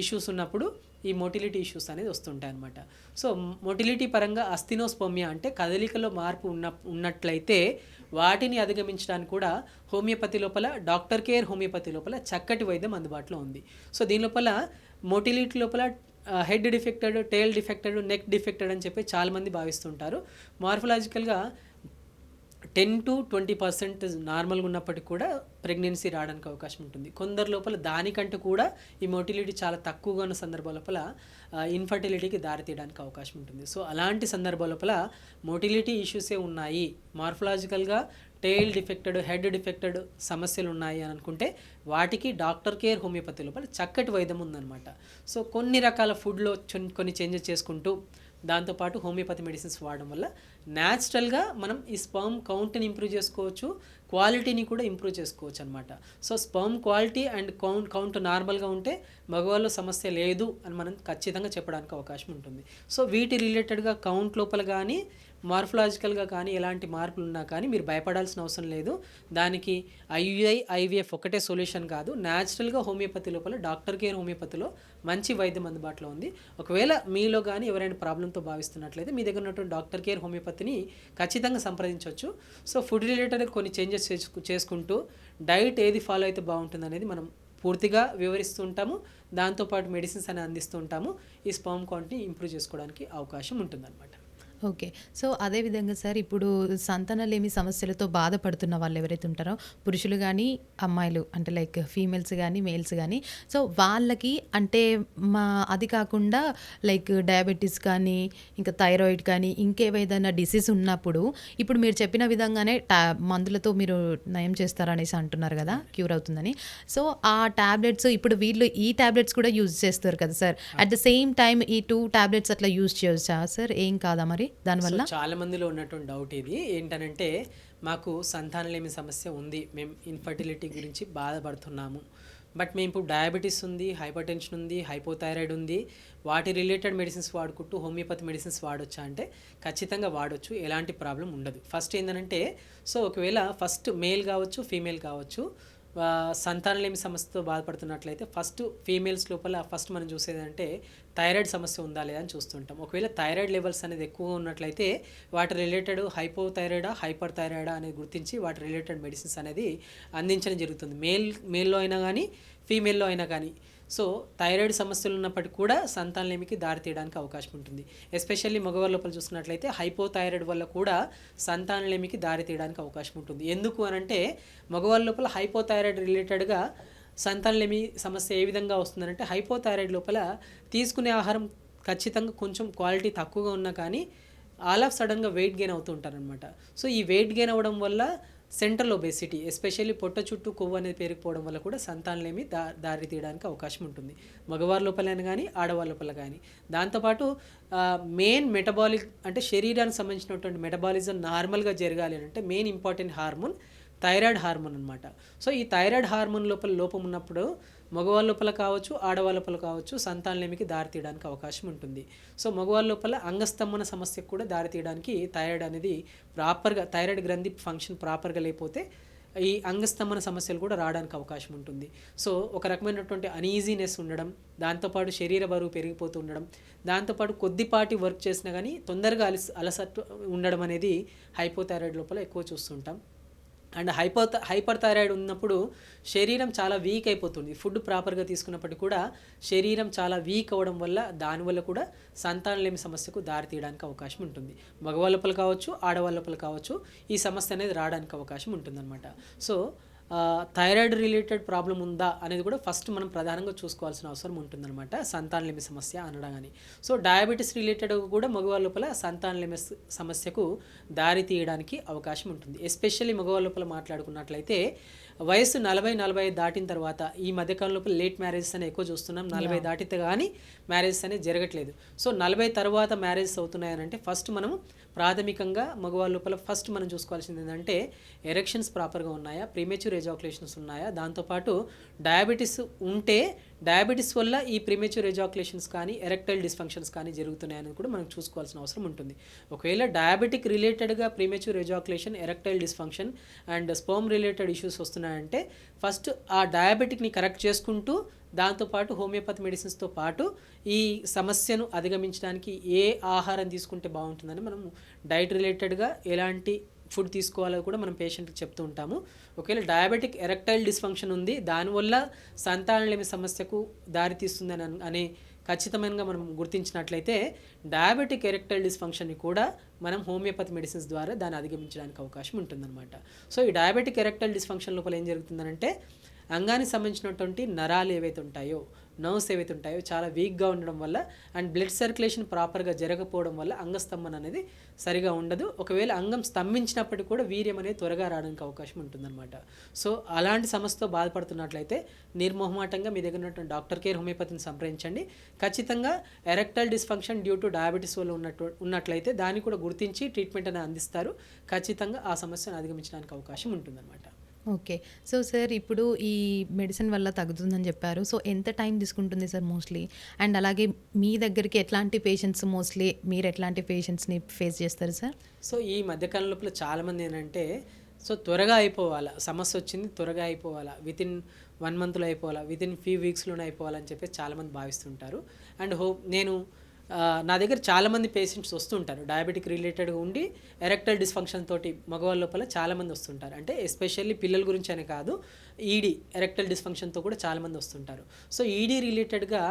ఇష్యూస్ ఉన్నప్పుడు ఈ మోటిలిటీ ఇష్యూస్ అనేది వస్తుంటాయి అన్నమాట. సో మోటిలిటీ పరంగా అస్థినోస్పర్మియా అంటే కదలికలో మార్పు ఉన్నట్లయితే వాటిని అధిగమించడానికి కూడా హోమియోపతి లోపల, డాక్టర్ కేర్ హోమియోపతి లోపల చక్కటి వైద్యం అందుబాటులో ఉంది. సో దీని లోపల మోటిలిటీ లోపల head defected, tail defected, neck defected అని చెప్పి చాలామంది భావిస్తుంటారు. మార్ఫలాజికల్గా 10 to 20% నార్మల్గా ఉన్నప్పటికీ కూడా ప్రెగ్నెన్సీ రావడానికి అవకాశం ఉంటుంది. కొందరు లోపల దానికంటే కూడా ఈ మోటిలిటీ చాలా తక్కువగా ఉన్న సందర్భాల లోపల ఇన్ఫర్టిలిటీకి దారితీయడానికి అవకాశం ఉంటుంది. సో అలాంటి సందర్భాల లోపల మోటిలిటీ ఇష్యూసే ఉన్నాయి, మార్ఫలాజికల్గా టెయిల్ డిఫెక్టెడ్, హెడ్ డిఫెక్టెడ్ సమస్యలు ఉన్నాయి అని అనుకుంటే వాటికి డాక్టర్ కేర్ హోమియోపతి లోపల చక్కటి వైద్యం ఉందన్నమాట. సో కొన్ని రకాల ఫుడ్లో కొన్ని చేంజెస్ చేసుకుంటూ దాంతోపాటు హోమియోపతి మెడిసిన్స్ వాడడం వల్ల న్యాచురల్గా మనం ఈ స్పర్మ్ కౌంట్ని ఇంప్రూవ్ చేసుకోవచ్చు, క్వాలిటీని కూడా ఇంప్రూవ్ చేసుకోవచ్చు అనమాట. So sperm quality and count నార్మల్గా ఉంటే మగవాళ్ళలో సమస్య లేదు అని మనం ఖచ్చితంగా చెప్పడానికి అవకాశం ఉంటుంది. సో వీటి రిలేటెడ్గా కౌంట్ లోపల కానీ మార్ఫలాజికల్గా కానీ ఎలాంటి మార్పులు ఉన్నా కానీ మీరు భయపడాల్సిన అవసరం లేదు. దానికి ఐయుఐ, ఐవీఎఫ్ ఒకటే సొల్యూషన్ కాదు. న్యాచురల్గా హోమియోపతి లోపల, డాక్టర్ కేర్ హోమియోపతిలో మంచి వైద్యం అందుబాటులో ఉంది. ఒకవేళ మీలో కానీ ఎవరైనా ప్రాబ్లంతో భావిస్తున్నట్లయితే మీ దగ్గర ఉన్నటువంటి డాక్టర్ కేర్ హోమియోపతిని ఖచ్చితంగా సంప్రదించవచ్చు. సో ఫుడ్ రిలేటెడ్ కొన్ని చేంజెస్ చేసుకుంటూ డైట్ ఏది ఫాలో అయితే బాగుంటుంది అనేది మనం పూర్తిగా వివరిస్తూ ఉంటాము. దాంతోపాటు మెడిసిన్స్ అని అందిస్తూ ఉంటాము. ఈ స్పర్మ్ కౌంట్ని ఇంప్రూవ్ చేసుకోవడానికి అవకాశం ఉంటుందన్నమాట. ఓకే. సో అదేవిధంగా సార్ ఇప్పుడు సంతానలేమి సమస్యలతో బాధపడుతున్న వాళ్ళు ఎవరైతే ఉంటారో పురుషులు కానీ అమ్మాయిలు అంటే లైక్ ఫీమేల్స్ కానీ మేల్స్ కానీ సో వాళ్ళకి అంటే అది కాకుండా లైక్ డయాబెటీస్ కానీ ఇంకా థైరాయిడ్ కానీ ఇంకేదైనా డిసీజ్ ఉన్నప్పుడు ఇప్పుడు మీరు చెప్పిన విధంగానే మందులతో మీరు నయం చేస్తారనేసి అంటున్నారు కదా, క్యూర్ అవుతుందని. సో ఆ ట్యాబ్లెట్స్ ఇప్పుడు వీళ్ళు ఈ ట్యాబ్లెట్స్ కూడా యూజ్ చేస్తారు కదా sir, at the same time ఈ 2 ట్యాబ్లెట్స్ అట్లా యూజ్ చేయొచ్చా సార్? ఏం కాదా మరి దానివల్ల? చాలా మందిలో ఉన్నటువంటి డౌట్ ఇది ఏంటనంటే మాకు సంతానలేమి సమస్య ఉంది, మేము ఇన్ఫర్టిలిటీ గురించి బాధపడుతున్నాము, బట్ మేము ఇప్పుడు డయాబెటీస్ ఉంది, హైపర్ టెన్షన్ ఉంది, హైపోథైరాయిడ్ ఉంది, వాటి రిలేటెడ్ మెడిసిన్స్ వాడుకుంటూ హోమియోపతి మెడిసిన్స్ వాడొచ్చా అంటే ఖచ్చితంగా వాడొచ్చు, ఎలాంటి ప్రాబ్లం ఉండదు. ఫస్ట్ ఏంటంటే సో ఒకవేళ ఫస్ట్ మేల్ కావచ్చు, ఫీమేల్ కావచ్చు, సంతానలేమి సమస్యతో బాధపడుతున్నట్లయితే ఫస్ట్ ఫీమేల్స్ లోపల ఫస్ట్ మనం చూసేది అంటే థైరాయిడ్ సమస్య ఉందా లేదా అని చూస్తుంటాం. ఒకవేళ థైరాయిడ్ లెవెల్స్ అనేది ఎక్కువగా ఉన్నట్లయితే వాటి రిలేటెడ్ హైపోథైరాయిడా, హైపర్ థైరాయిడా అనేది గుర్తించి వాటి రిలేటెడ్ మెడిసిన్స్ అనేది అందించడం జరుగుతుంది. మేల్లో అయినా కానీ ఫీమేల్లో అయినా కానీ. సో థైరాయిడ్ సమస్యలు ఉన్నప్పటికీ కూడా సంతానలేమికి దారితీయడానికి అవకాశం ఉంటుంది. ఎస్పెషల్లీ మగవారి లోపల చూసుకున్నట్లయితే హైపోథైరాయిడ్ వల్ల కూడా సంతానలేమికి దారితీయడానికి అవకాశం ఉంటుంది. ఎందుకు అనంటే మగవారి లోపల హైపోథైరాయిడ్ రిలేటెడ్గా సంతానలేమి సమస్య ఏ విధంగా వస్తుందంటే హైపోథైరాయిడ్ లోపల తీసుకునే ఆహారం ఖచ్చితంగా కొంచెం క్వాలిటీ తక్కువగా ఉన్నా కానీ ఆల్ ఆఫ్ సడన్గా వెయిట్ గెయిన్ అవుతూ ఉంటారనమాట. సో ఈ వెయిట్ గెయిన్ అవ్వడం వల్ల సెంట్రల్ ఒబేసిటీ ఎస్పెషల్లీ పొట్ట చుట్టూ కొవ్వు అనేది పేరుకుపోవడం వల్ల కూడా సంతానలేమి దారి తీయడానికి అవకాశం ఉంటుంది, మగవారి లోపలైనా కానీ ఆడవాళ్ళ లోపల కానీ. దాంతోపాటు మెయిన్ మెటబాలిక్ అంటే శరీరానికి సంబంధించినటువంటి మెటబాలిజం నార్మల్గా జరగాలి అంటే main important hormone thyroid hormone అనమాట. సో ఈ థైరాయిడ్ హార్మోన్ లోపం ఉన్నప్పుడు మగవాళ్ళ లోపల కావచ్చు ఆడవాళ్ళ లోపల కావచ్చు సంతానలేమికి దారితీయడానికి అవకాశం ఉంటుంది. సో మగవాళ్ళ లోపల అంగస్తంభన సమస్యకు కూడా దారితీయడానికి థైరాయిడ్ అనేది ప్రాపర్గా థైరాయిడ్ గ్రంథి ఫంక్షన్ ప్రాపర్గా లేకపోతే ఈ అంగస్తంభన సమస్యలు కూడా రావడానికి అవకాశం ఉంటుంది. సో ఒక రకమైనటువంటి అనీజీనెస్ ఉండడం, దాంతోపాటు శరీర బరువు పెరిగిపోతూ ఉండడం, దాంతోపాటు కొద్దిపాటి వర్క్ చేసినా కానీ తొందరగా అలసట ఉండడం అనేది హైపోథైరాయిడ్ లోపల ఎక్కువ చూస్తుంటాం. అండ్ హైపర్ థైరాయిడ్ ఉన్నప్పుడు శరీరం చాలా వీక్ అయిపోతుంది. ఫుడ్ ప్రాపర్గా తీసుకున్నప్పటికీ కూడా శరీరం చాలా వీక్ అవ్వడం వల్ల దానివల్ల కూడా సంతానలేమి సమస్యకు దారితీయడానికి అవకాశం ఉంటుంది. మగవాళ్ళ లోపల కావచ్చు ఆడవాళ్ళ లోపల కావచ్చు ఈ సమస్య అనేది రావడానికి అవకాశం ఉంటుందన్నమాట. సో థైరాయిడ్ రిలేటెడ్ ప్రాబ్లం ఉందా అనేది కూడా ఫస్ట్ మనం ప్రధానంగా చూసుకోవాల్సిన అవసరం ఉంటుందన్నమాట సంతానలేమి సమస్య అనగానే. సో డయాబెటీస్ రిలేటెడ్ కూడా మగవాళ్ళ లోపల సంతానలేమి సమస్యకు దారి తీయడానికి అవకాశం ఉంటుంది. ఎస్పెషల్లీ మగవాళ్ళ లోపల మాట్లాడుకున్నట్లయితే వయసు 40-45 దాటిన తర్వాత ఈ మధ్యకాలం లోపల లేట్ మ్యారేజెస్ అని ఎక్కువ చూస్తున్నాం. 40 దాటితే కానీ మ్యారేజెస్ అనేది జరగట్లేదు. సో 40 తర్వాత మ్యారేజెస్ అవుతున్నాయని అంటే ఫస్ట్ మనం ప్రాథమికంగా మగవాళ్ళ లోపల ఫస్ట్ మనం చూసుకోవాల్సింది ఏంటంటే ఎరెక్షన్స్ ప్రాపర్గా ఉన్నాయా, ప్రీమేచ్యూర్ ఎజాక్యులేషన్స్ ఉన్నాయా, దాంతోపాటు డయాబెటీస్ ఉంటే డయాబెటీస్ వల్ల ఈ ప్రీమేచ్యూర్ ఎజాక్యులేషన్స్ కానీ ఎరెక్టైల్ డిస్ఫంక్షన్స్ కానీ జరుగుతున్నాయని కూడా మనం చూసుకోవాల్సిన అవసరం ఉంటుంది. ఒకవేళ డయాబెటిక్ రిలేటెడ్గా premature ejaculation, erectile dysfunction and sperm related issues వస్తున్నాయంటే ఫస్ట్ ఆ డయాబెటిక్ని కరెక్ట్ చేసుకుంటూ దాంతోపాటు హోమియోపతి మెడిసిన్స్తో పాటు ఈ సమస్యను అధిగమించడానికి ఏ ఆహారం తీసుకుంటే బాగుంటుందని మనం డైట్ రిలేటెడ్గా ఎలాంటి ఫుడ్ తీసుకోవాలో కూడా మనం పేషెంట్కి చెప్తూ ఉంటాము. ఒకవేళ డయాబెటిక్ ఎరెక్టైల్ డిస్ఫంక్షన్ ఉంది, దానివల్ల సంతానలేమి సమస్యకు దారితీస్తుందని అనే ఖచ్చితమైనగా మనం గుర్తించినట్లయితే డయాబెటిక్ ఎరెక్టైల్ డిస్ఫంక్షన్ని కూడా మనం హోమియోపతి మెడిసిన్స్ ద్వారా దాన్ని అధిగమించడానికి అవకాశం ఉంటుందన్నమాట. సో ఈ డయాబెటిక్ ఎరెక్టైల్ డిస్ఫంక్షన్ లోపల ఏం జరుగుతుందంటే అంగానికి సంబంధించినటువంటి నరాలు ఏవైతే ఉంటాయో, నర్వ్స్ ఏవైతే ఉంటాయో చాలా వీక్గా ఉండడం వల్ల అండ్ బ్లడ్ సర్క్యులేషన్ ప్రాపర్గా జరగకపోవడం వల్ల అంగస్తంభన అనేది సరిగా ఉండదు. ఒకవేళ అంగం స్తంభించినప్పటికీ కూడా వీర్యం అనేది త్వరగా రావడానికి అవకాశం ఉంటుందన్నమాట. సో అలాంటి సమస్యతో బాధపడుతున్నట్లయితే నిర్మోహమాటంగా మీ దగ్గర ఉన్నటువంటి డాక్టర్ కేర్ హోమియోపతిని సంప్రదించండి. ఖచ్చితంగా erectile dysfunction due to diabetes వల్ల ఉన్నట్లయితే దాన్ని కూడా గుర్తించి ట్రీట్మెంట్ అనేది అందిస్తారు. ఖచ్చితంగా ఆ సమస్యను అధిగమించడానికి అవకాశం ఉంటుందన్నమాట. ఓకే. సో సార్ ఇప్పుడు ఈ మెడిసిన్ వల్ల తగ్గుతుందని చెప్పారు. సో ఎంత టైం తీసుకుంటుంది సార్ మోస్ట్లీ? అండ్ అలాగే మీ దగ్గరికి ఎట్లాంటి పేషెంట్స్ మోస్ట్లీ మీరు ఎట్లాంటి పేషెంట్స్ని ఫేస్ చేస్తారు సార్? సో ఈ మధ్యకాలం లోపల చాలామంది ఏంటంటే సో త్వరగా అయిపోవాలా, సమస్య వచ్చింది త్వరగా అయిపోవాలా, వితిన్ 1 monthలో అయిపోవాలా, వితిన్ ఫ్యూ వీక్స్లోనే అయిపోవాలని చెప్పి చాలామంది భావిస్తుంటారు. అండ్ నేను నా దగ్గర చాలామంది పేషెంట్స్ వస్తుంటారు డయాబెటిక్ రిలేటెడ్గా ఉండి ఎరెక్టైల్ డిస్ఫంక్షన్ తోటి మగవాళ్ళ లోపల చాలామంది వస్తుంటారు. అంటే ఎస్పెషల్లీ పిల్లల గురించి అనే కాదు, ఈడీ ఎరెక్టైల్ డిస్ఫంక్షన్తో కూడా చాలామంది వస్తుంటారు. సో ఈడీ రిలేటెడ్గా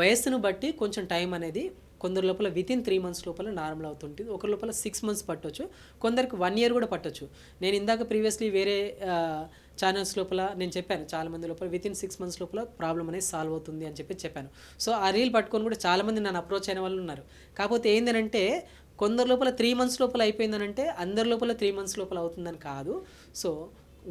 వయస్సును బట్టి కొంచెం టైం అనేది కొందరి లోపల వితిన్ 3 months లోపల నార్మల్ అవుతుంటుంది, ఒకరి లోపల 6 months పట్టొచ్చు, కొందరికి 1 year కూడా పట్టొచ్చు. నేను ఇందాక ప్రీవియస్లీ వేరే ఛానల్స్ లోపల నేను చెప్పాను చాలామంది లోపల వితిన్ 6 months లోపల ప్రాబ్లం అనేది సాల్వ్ అవుతుంది అని చెప్పాను. సో ఆ రీల్ పట్టుకొని కూడా చాలామంది నన్ను అప్రోచ్ అయిన వాళ్ళు ఉన్నారు. కాకపోతే ఏంటంటే కొందరి లోపల 3 months లోపల అయిపోయిందనంటే అందరి లోపల 3 months లోపల అవుతుందని కాదు. సో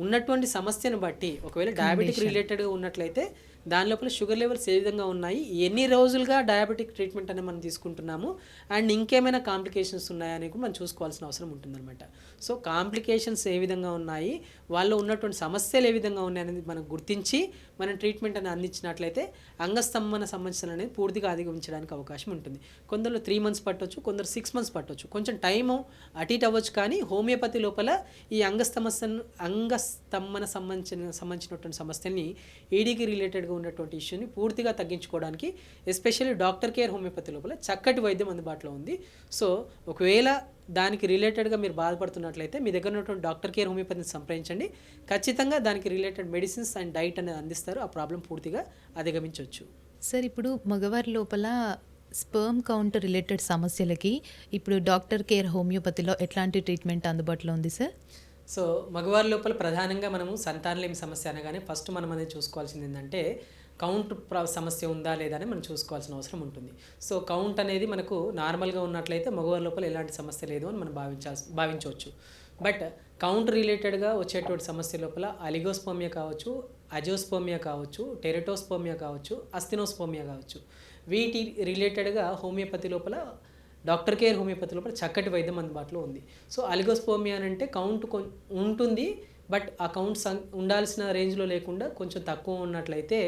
ఉన్నటువంటి సమస్యను బట్టి ఒకవేళ డయాబెటిక్ రిలేటెడ్గా ఉన్నట్లయితే దాని లోపల షుగర్ లెవెల్స్ ఏ విధంగా ఉన్నాయి, ఎన్ని రోజులుగా డయాబెటిక్ ట్రీట్మెంట్ అనేది మనం తీసుకుంటున్నాము, అండ్ ఇంకేమైనా కాంప్లికేషన్స్ ఉన్నాయని కూడా మనం చూసుకోవాల్సిన అవసరం ఉంటుందన్నమాట. సో కాంప్లికేషన్స్ ఏ విధంగా ఉన్నాయి, వాళ్ళు ఉన్నటువంటి సమస్యలు ఏ విధంగా ఉన్నాయనేది మనం గుర్తించి మనం ట్రీట్మెంట్ అనేది అందించినట్లయితే అంగస్తంభన సమస్యలు అనేది పూర్తిగా అధిగమించడానికి అవకాశం ఉంటుంది. కొందరు 3 months పట్టవచ్చు, కొందరు 6 months పట్టవచ్చు, కొంచెం టైము అటు ఇటు అవ్వచ్చు. కానీ హోమియోపతి లోపల ఈ అంగస్తంభన సంబంధించినటువంటి సమస్యల్ని ఈడీకి రిలేటెడ్గా ఉన్నటువంటి ఇష్యూని పూర్తిగా తగ్గించుకోవడానికి ఎస్పెషల్లీ డాక్టర్ కేర్ హోమియోపతి లోపల చక్కటి వైద్యం అందుబాటులో ఉంది. సో ఒకవేళ దానికి రిలేటెడ్గా మీరు బాధపడుతున్నట్లయితే మీ దగ్గర ఉన్నటువంటి డాక్టర్ కేర్ హోమియోపతిని సంప్రదించండి. ఖచ్చితంగా దానికి రిలేటెడ్ మెడిసిన్స్ అండ్ డైట్ అనేది అందిస్తారు. ఆ ప్రాబ్లం పూర్తిగా అధిగమించవచ్చు. సార్ ఇప్పుడు మగవారి లోపల స్పర్మ్ కౌంట్ రిలేటెడ్ సమస్యలకి ఇప్పుడు డాక్టర్ కేర్ హోమియోపతిలో ఎట్లాంటి ట్రీట్మెంట్ అందుబాటులో ఉంది సార్? సో మగవారి లోపల ప్రధానంగా మనము సంతానలేమి సమస్య అనగానే ఫస్ట్ మనం అనేది చూసుకోవాల్సింది ఏంటంటే కౌంట్ సమస్య ఉందా లేదా అని మనం చూసుకోవాల్సిన అవసరం ఉంటుంది. సో కౌంట్ అనేది మనకు నార్మల్గా ఉన్నట్లయితే మగవారి లోపల ఎలాంటి సమస్య లేదు అని మనం భావించవచ్చు. బట్ కౌంట్ రిలేటెడ్గా వచ్చేటువంటి సమస్య లోపల అలిగోస్పోమియా కావచ్చు, అజోస్పోమియా కావచ్చు, టెరటోస్పోమియా కావచ్చు, అస్థినోస్పోమియా కావచ్చు. వీటి రిలేటెడ్గా హోమియోపతి లోపల డాక్టర్ కేర్ హోమియోపతి లోపల చక్కటి వైద్యం అందుబాటులో ఉంది. సో అలిగోస్పోమియా అని అంటే కౌంట్ ఉంటుంది, బట్ ఆ కౌంట్ ఉండాల్సిన రేంజ్లో లేకుండా కొంచెం తక్కువ ఉన్నట్లయితే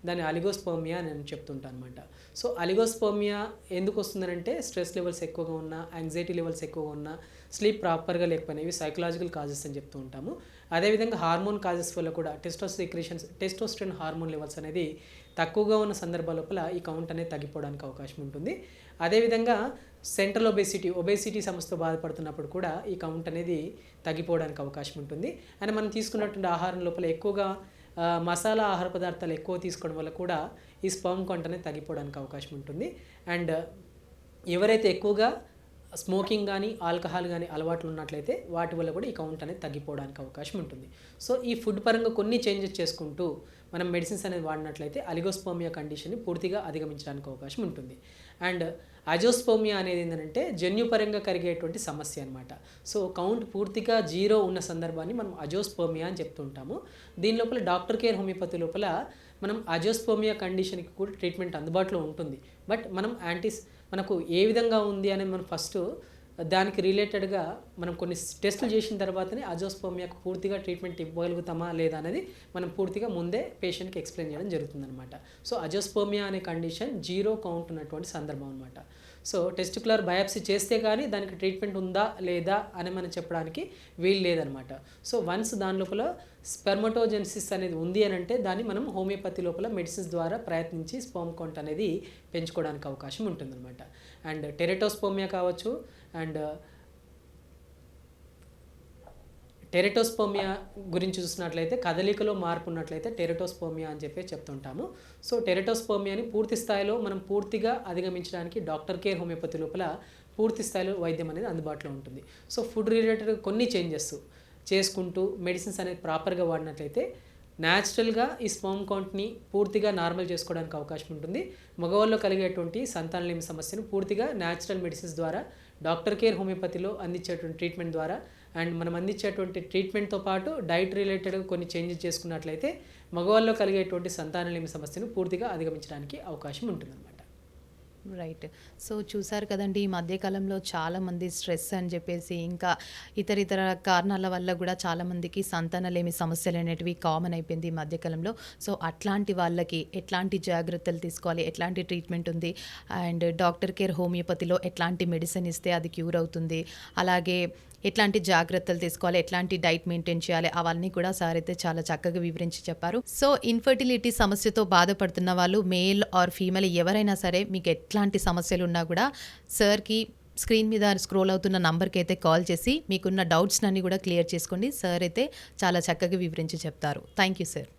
దాన్ని అలిగోస్పోమియా అని నేను చెప్తుంటాను అనమాట. సో అలిగోస్పోమియా ఎందుకు వస్తుందంటే స్ట్రెస్ లెవెల్స్ ఎక్కువగా ఉన్నా, యాంగ్జైటీ లెవెల్స్ ఎక్కువగా ఉన్నా, స్లీప్ ప్రాపర్గా లేకపోయినవి సైకలాజికల్ కాజెస్ అని చెప్తూ ఉంటాము. అదేవిధంగా హార్మోన్ కాజెస్ వల్ల కూడా టెస్టోస్టెరోన్ హార్మోన్ లెవెల్స్ అనేది తక్కువగా ఉన్న సందర్భాల లోపల ఈ కౌంట్ అనేది తగ్గిపోవడానికి అవకాశం ఉంటుంది. అదేవిధంగా సెంట్రల్ ఒబేసిటీ సమస్యతో బాధపడుతున్నప్పుడు కూడా ఈ కౌంట్ అనేది తగ్గిపోవడానికి అవకాశం ఉంటుంది. అండ్ మనం తీసుకున్నటువంటి ఆహారం లోపల ఎక్కువగా మసాలా ఆహార పదార్థాలు ఎక్కువ తీసుకోవడం వల్ల కూడా ఈ స్పర్మ్ కౌంట్ అనేది తగ్గిపోవడానికి అవకాశం ఉంటుంది. అండ్ ఎవరైతే ఎక్కువగా స్మోకింగ్ కానీ ఆల్కహాల్ కానీ అలవాట్లు ఉన్నట్లయితే వాటి వల్ల కూడా ఈ కౌంట్ అనేది తగ్గిపోవడానికి అవకాశం ఉంటుంది. సో ఈ ఫుడ్ పరంగా కొన్ని చేంజెస్ చేసుకుంటూ మనం మెడిసిన్స్ అనేది వాడినట్లయితే అలిగోస్పోమియా కండిషన్ని పూర్తిగా అధిగమించడానికి అవకాశం ఉంటుంది. అండ్ అజోస్పోమియా అనేది ఏంటంటే జన్యుపరంగా కలిగేటువంటి సమస్య అనమాట. సో కౌంట్ పూర్తిగా 0 ఉన్న సందర్భాన్ని మనం అజోస్పోమియా అని చెప్తుంటాము. దీని లోపల డాక్టర్ కేర్ హోమియోపతి లోపల మనం అజోస్పోమియా కండిషన్కి కూడా ట్రీట్మెంట్ అందుబాటులో ఉంటుంది. బట్ మనకు ఏ విధంగా ఉంది అనేది మనం ఫస్ట్ దానికి రిలేటెడ్గా మనం కొన్ని టెస్టులు చేసిన తర్వాతనే అజోస్పోమియాకు పూర్తిగా ట్రీట్మెంట్ ఇవ్వగలుగుతామా లేదా అనేది మనం పూర్తిగా ముందే పేషెంట్కి ఎక్స్ప్లెయిన్ చేయడం జరుగుతుందన్నమాట. సో అజోస్పోమియా అనే కండిషన్ 0 కౌంట్ ఉన్నటువంటి సందర్భం అనమాట. సో టెస్టికులర్ బయాప్సీ చేస్తే కానీ దానికి ట్రీట్మెంట్ ఉందా లేదా అని మనం చెప్పడానికి వీలు లేదనమాట. సో వన్స్ దాని లోపల స్పెర్మటోజెన్సిస్ అనేది ఉంది అని అంటే దాన్ని మనం హోమియోపతి లోపల మెడిసిన్స్ ద్వారా ప్రయత్నించి స్పర్మ్ కౌంట్ అనేది పెంచుకోవడానికి అవకాశం ఉంటుందన్నమాట. అండ్ టెరటోస్పోమియా కావచ్చు, అండ్ టెరటోస్పోమియా గురించి చూసినట్లయితే కదలికలో మార్పు ఉన్నట్లయితే టెరటోస్పోమియా అని చెప్పి చెప్తుంటాము. సో టెరటోస్పోమియాని పూర్తి స్థాయిలో మనం పూర్తిగా అధిగమించడానికి డాక్టర్ కేర్ హోమియోపతి లోపల పూర్తి స్థాయిలో వైద్యం అనేది అందుబాటులో ఉంటుంది. సో ఫుడ్ రిలేటెడ్ కొన్ని చేంజెస్ చేసుకుంటూ మెడిసిన్స్ అనేది ప్రాపర్గా వాడినట్లయితే న్యాచురల్గా ఈ స్పర్మ్ కౌంట్ని పూర్తిగా నార్మల్ చేసుకోవడానికి అవకాశం ఉంటుంది. మగవాళ్ళలో కలిగేటువంటి సంతానలేమి సమస్యను పూర్తిగా న్యాచురల్ మెడిసిన్స్ ద్వారా డాక్టర్ కేర్ హోమియోపతిలో అందించేటువంటి ట్రీట్మెంట్ ద్వారా అండ్ మనం అందించేటువంటి ట్రీట్మెంట్తో పాటు డైట్ రిలేటెడ్గా కొన్ని చేంజెస్ చేసుకున్నట్లయితే మగవాళ్ళలో కలిగేటువంటి సంతానలేమి సమస్యను పూర్తిగా అధిగమించడానికి అవకాశం ఉంటుందన్నమాట. రైట్. సో చూసారు కదండి, ఈ మధ్యకాలంలో చాలామంది స్ట్రెస్ అని చెప్పేసి ఇంకా ఇతర కారణాల వల్ల కూడా చాలామందికి సంతానలేమి సమస్యలు అనేటివి కామన్ అయిపోయింది ఈ మధ్యకాలంలో. సో అట్లాంటి వాళ్ళకి ఎట్లాంటి జాగ్రత్తలు తీసుకోవాలి, ఎట్లాంటి ట్రీట్మెంట్ ఉంది, అండ్ డాక్టర్ కేర్ హోమియోపతిలో ఎట్లాంటి మెడిసిన్ ఇస్తే అది క్యూర్ అవుతుంది, అలాగే ఎట్లాంటి జాగ్రత్తలు తీసుకోవాలి, ఎట్లాంటి డైట్ మెయింటైన్ చేయాలి, అవన్నీ కూడా సార్ అయితే చాలా చక్కగా వివరించి చెప్పారు. సో ఇన్ఫర్టిలిటీ సమస్యతో బాధపడుతున్న వాళ్ళు మేల్ ఆర్ ఫీమేల్ ఎవరైనా సరే మీకు ఎట్లాంటి సమస్యలు ఉన్నా కూడా సార్కి స్క్రీన్ మీద స్క్రోల్ అవుతున్న నంబర్కి అయితే కాల్ చేసి మీకున్న డౌట్స్ అన్ని కూడా క్లియర్ చేసుకోండి. సార్ అయితే చాలా చక్కగా వివరించి చెప్తారు. Thank you sir.